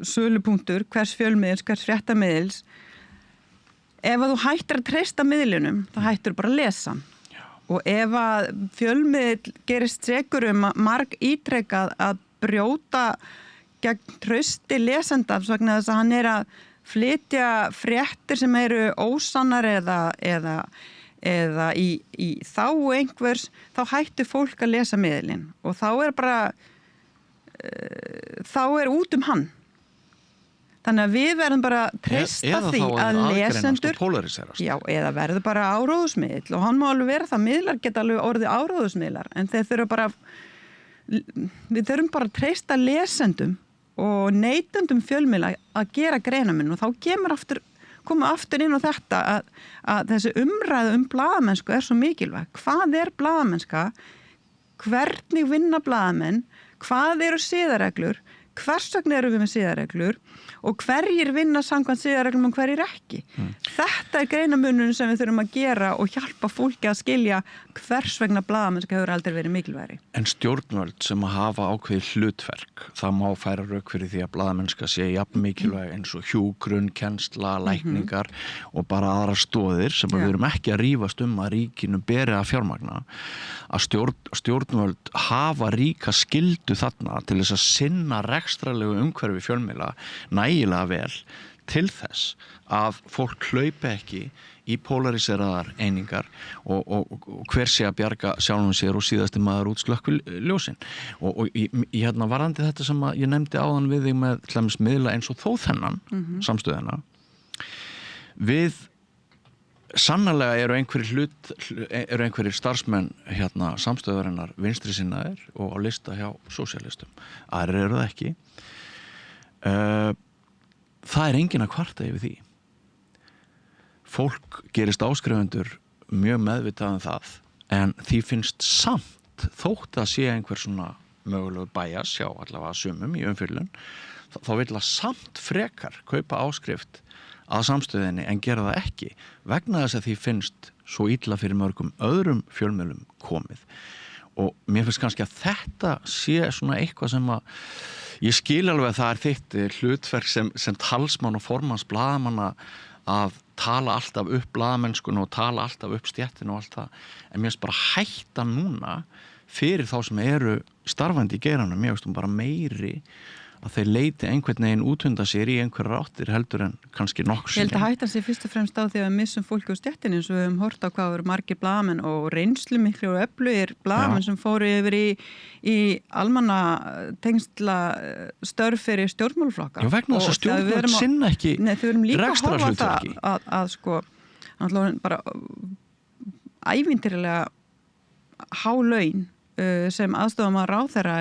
sölupunktur hvers fjölmiðils, hvers fréttamiðils ef að þú hættir að treysta miðlunum þá hættir bara að lesa hann og ef að fjölmiðl gerist sekur marg ítrekað að brjóta gegn trausti lesandans vegna þess að hann að flytja fréttir sem eru ósannar eða í þá einhvers, þá hættu fólk að lesa miðlinn og þá bara þá út hann. Þannig að við verðum bara að treysta því að lesendur já, eða verður bara áróðusmiðl og hann má alveg vera það, miðlar geta alveg orðið áróðusmiðlar en þeir þurfa bara við þurfum bara að treysta lesendum og neytendum fjölmiðla að gera greinarmun og þá koma aftur inn á þetta að þessi umræðu blaðamennsku svo mikilvæg. Hvað blaðamennska? Hvernig vinna blaðamenn? Hvað eru siðareglur? Hvers vegna eru við með siðareglur? Og hverjir vinna samkvæmt siðareglum og hverjir ekki? Þetta greinarmunurinn sem við þurfum að gera og hjálpa fólki að skilja hvers vegna blaðamennska hefur aldrei verið mikilvægri. En stjórnvöld sem að hafa ákveðið hlutverk, það má færa rök fyrir því að blaðamennska sé jafn mikilvæg eins og hjúkrun, kennsla, lækningar og bara aðra stoðir sem við erum ekki að rífast að ríkinu beri að fjármagna, að stjórnvöld hafa ríka skyldu þarna til þess að sinna rekstrarlegu umhverfi fjölmiðla nægilega vel til þess að fólk hlaupi ekki í polariseraðar einingar og hver sé að bjarga sjálfum sér og síðasti maður út slökkviljósin og í varðandi þetta sem ég nefndi áðan við þig með tlæmis miðla eins og þó þennan samstöðina við sannarlega eru einhverjir starfsmenn samstöðarinnar vinstri sinnaðir og á lista hjá sósíalistum. Aðrir eru það ekki. Það enginn að kvarta yfir því. Fólk gerist áskrifendur mjög meðvitað það, en því finnst samt þótt að sé einhver svona mögulegur bæjas hjá allavega sumum í umfjöllun, þá vill að samt frekar kaupa áskrift að samstöðinni en gera það ekki vegna þess að því finnst svo illa fyrir mörgum öðrum fjölmiðlum komið og mér finnst kannski að þetta sé svona eitthvað sem að ég skil alveg að það þitt hlutverk sem talsmann og formanns blaðamanna að tala alltaf upp blaðamennskuna og tala alltaf upp stéttinu og allt það en mér finnst bara hætta núna fyrir þá sem eru starfandi í geiranum, mér finnst bara meiri að þeir leiti einhvern veginn útunda sér í einhverjar áttir heldur en kannski nokkuð. Ég held að hættan sér fyrst og fremst á því að við missum fólki á stéttinni eins og við höfum hort á hvað eru margir blaðamenn og reynslu miklu og öflugir blaðamenn sem fóru yfir í almanna tengsla störf fyrir stjórnmálaflokka. Já, vegna þess að stjórnmál sinna ekki rekstrarhlutverki. Nei, þau erum líka að horfa að sko, bara ævintýralega há laun sem aðstofamaður ráðherra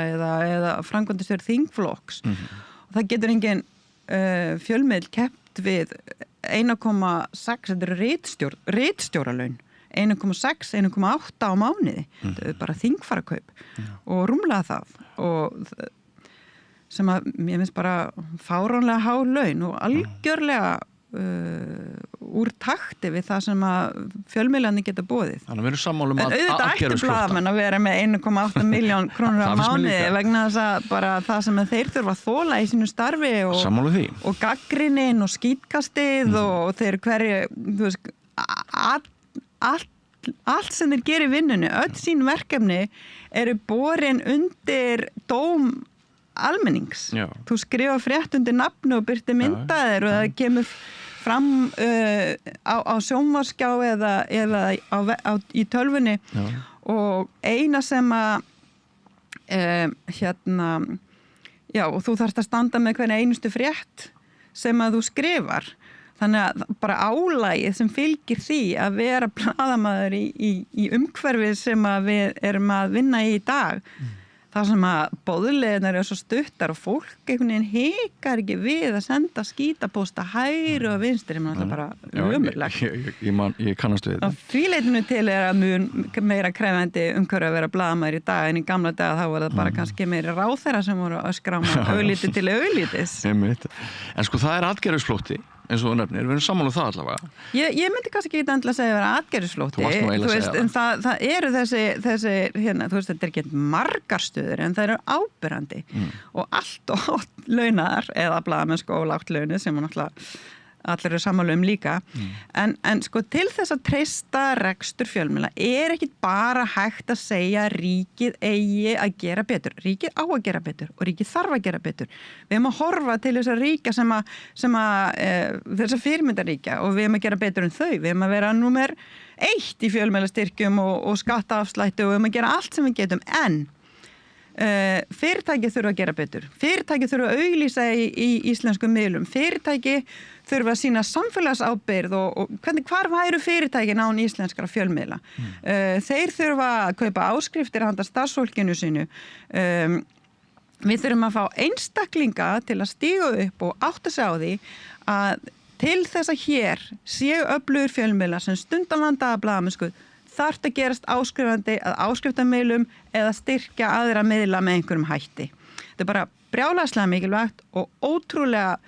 eða framkvæmdastjóri þingflokks og það getur engin fjölmiðl keppt við 1,6 þetta eru ritstjóralaun 1,6, 1,8 á mánuði þetta er bara þingfarakaup og rúmlega það og sem að ég finnst bara fáránlega há laun og algjörlega úr takti við það sem að fjölmiðlarnir geta boðið. Þannig að við erum sammála að auðvitað ættu blaðamenn að vera með 1,8 miljón krónur á mánuði vegna þess að bara það sem þeir þurfa að þola í sínu starfi og gagnrýnin og skítkastið og þeir hverju þú veist, allt sem þeir gerir í vinnunni, öll sín verkefni eru borin undir dóm almennings. Já. Þú skrifa frétt undir nafnu og byrti myndaðir og það kemur fram á sjónvarpsskjá eða í tölvunni og eina sem að já og þú þarft að standa með hvernig einustu frétt sem að þú skrifar þannig að bara álagið sem fylgir því að vera blaðamaður í umhverfið sem að við erum að vinna í dag það sem að boðleiðnar eru svo stuttar og fólk einhvern veginn hikar ekki við að senda skítapósta hægri og vinstri, það er bara ömurlegt. Ég kannast við þetta. Því leitinu til að mun meira krefandi umhverju að vera blaðamaður í dag en í gamla daga þá var það bara kannski meiri ráðherra sem voru að skráma augliti til auglitis. En sko það er atgerðisflótti eins og þú nefnir, við erum sammála það allavega. Ég myndi kannski ekki endilega segja að vera atgerðisflótti, en það eru þessi hérna, þú veist, þetta er ekki margar stöður en það eru áberandi og allt og lágt launaðar eða blaðamennsku og lágt launuð sem náttúrulega allir eru sammála líka en sko til þess að treysta rekstur fjölmiðla ekki bara hægt að segja að ríkið eigi að gera betur, ríkið á að gera betur og ríkið þarf að gera betur við erum að horfa til þess að ríkja sem að þess að fyrirmyndaríkja og við erum að gera betur en þau, við erum að vera númer 1 í fjölmiðlastyrkjum og skattaafslætti og við erum að gera allt sem við getum en fyrirtæki þurfa að gera betur fyrirtæki þurfa að auglýsa í íslenskum miðlum fyrirtæki þurfa að sýna samfélagsábyrgð og hvar væru fyrirtækin án íslenskra fjölmiðla þeir þurfa að kaupa áskriftir handa starfsfólkinu sínu við þurfum að fá einstaklinga til að stíga upp og átta sig á því að til þess að hér séu öflugur fjölmiðla sem stundan vandaða blaðamennsku þarf að gerast áskrifandi að áskriftarmiðlum eða styrkja aðra miðla með einhverjum hætti. Þetta bara brjálæðislega mikilvægt og ótrúlega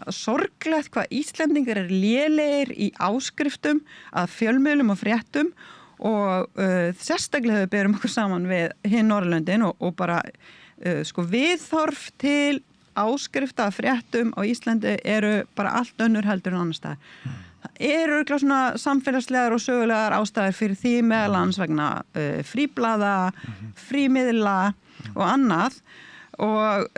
sorglegt hvað Íslendingar lélegir í áskriftum að fjölmiðlum og fréttum og sérstaklega við berum okkur saman við hinn Norðurlöndin og bara viðhorf til áskrifta að fréttum á Íslandi eru bara allt önnur heldur en annars staðar. Það eru svona samfélagslegar og sögulegar ástæður fyrir því meðal annars vegna fríblaða, frímiðla og annað og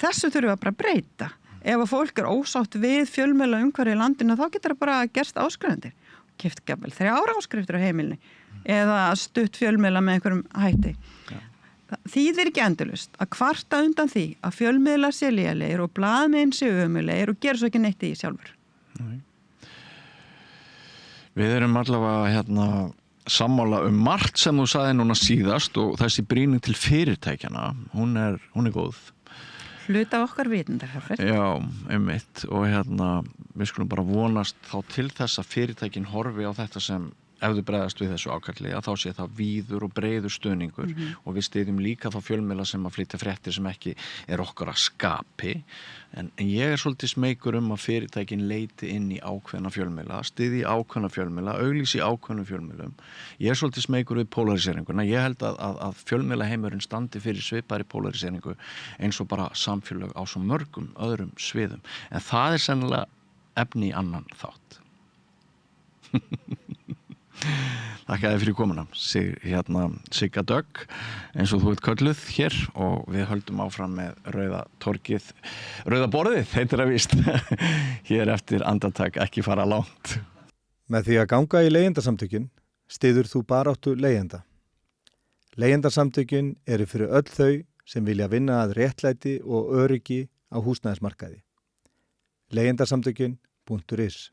þessu þurfum við bara að breyta. Ef að fólk ósátt við fjölmiðla umhverfi í landinu þá getur það bara gerst áskrifendur. Keypt jafnvel 3 áskriftir á heimilinu eða stutt fjölmiðla með einhverjum hætti. Þýðir ekki endalaust að kvarta undan því að fjölmiðlar sé lélegir og blaðamenn sé ömurlegir og gera svo ekki neitt í sjálfur. Nei. Við erum allavega sammála margt sem þú sagði núna síðast og þessi brýning til fyrirtækjana, hún er góð. Hluta okkar vitundarhafur. Já, einmitt og við skulum bara vonast þá til þess að fyrirtækin horfi á þetta sem ef þau bregðast við þessu ákalli að þá sé það víður og breiður stuðningur og við styðjum líka þá fjölmiðla sem að flytja fréttir sem ekki okkar að skapi en ég svolítið smeykur að fyrirtækin leiti inn í ákveðna fjölmiðla styðji ákveðna fjölmiðla, auglýsi ákveðnum fjölmiðlum ég svolítið smeykur við polariseringu ég held að fjölmiðla heimurinn standi fyrir svipari polariseringu eins og bara samfélög á svo mörgum öðrum sviðum en það sennilega efni í annan þátt Þakka þér fyrir komuna Sigga Dögg eins og þú ert kölluð hér og við höldum áfram með Rauða borðið heitir það víst hér eftir andartak ekki fara langt Með því að ganga í leigjendasamtökin styður þú baráttu leigjenda Leigjendasamtökin eru fyrir öll þau sem vilja vinna að réttlæti og öryggi á húsnæðismarkaði leigjendasamtökin.is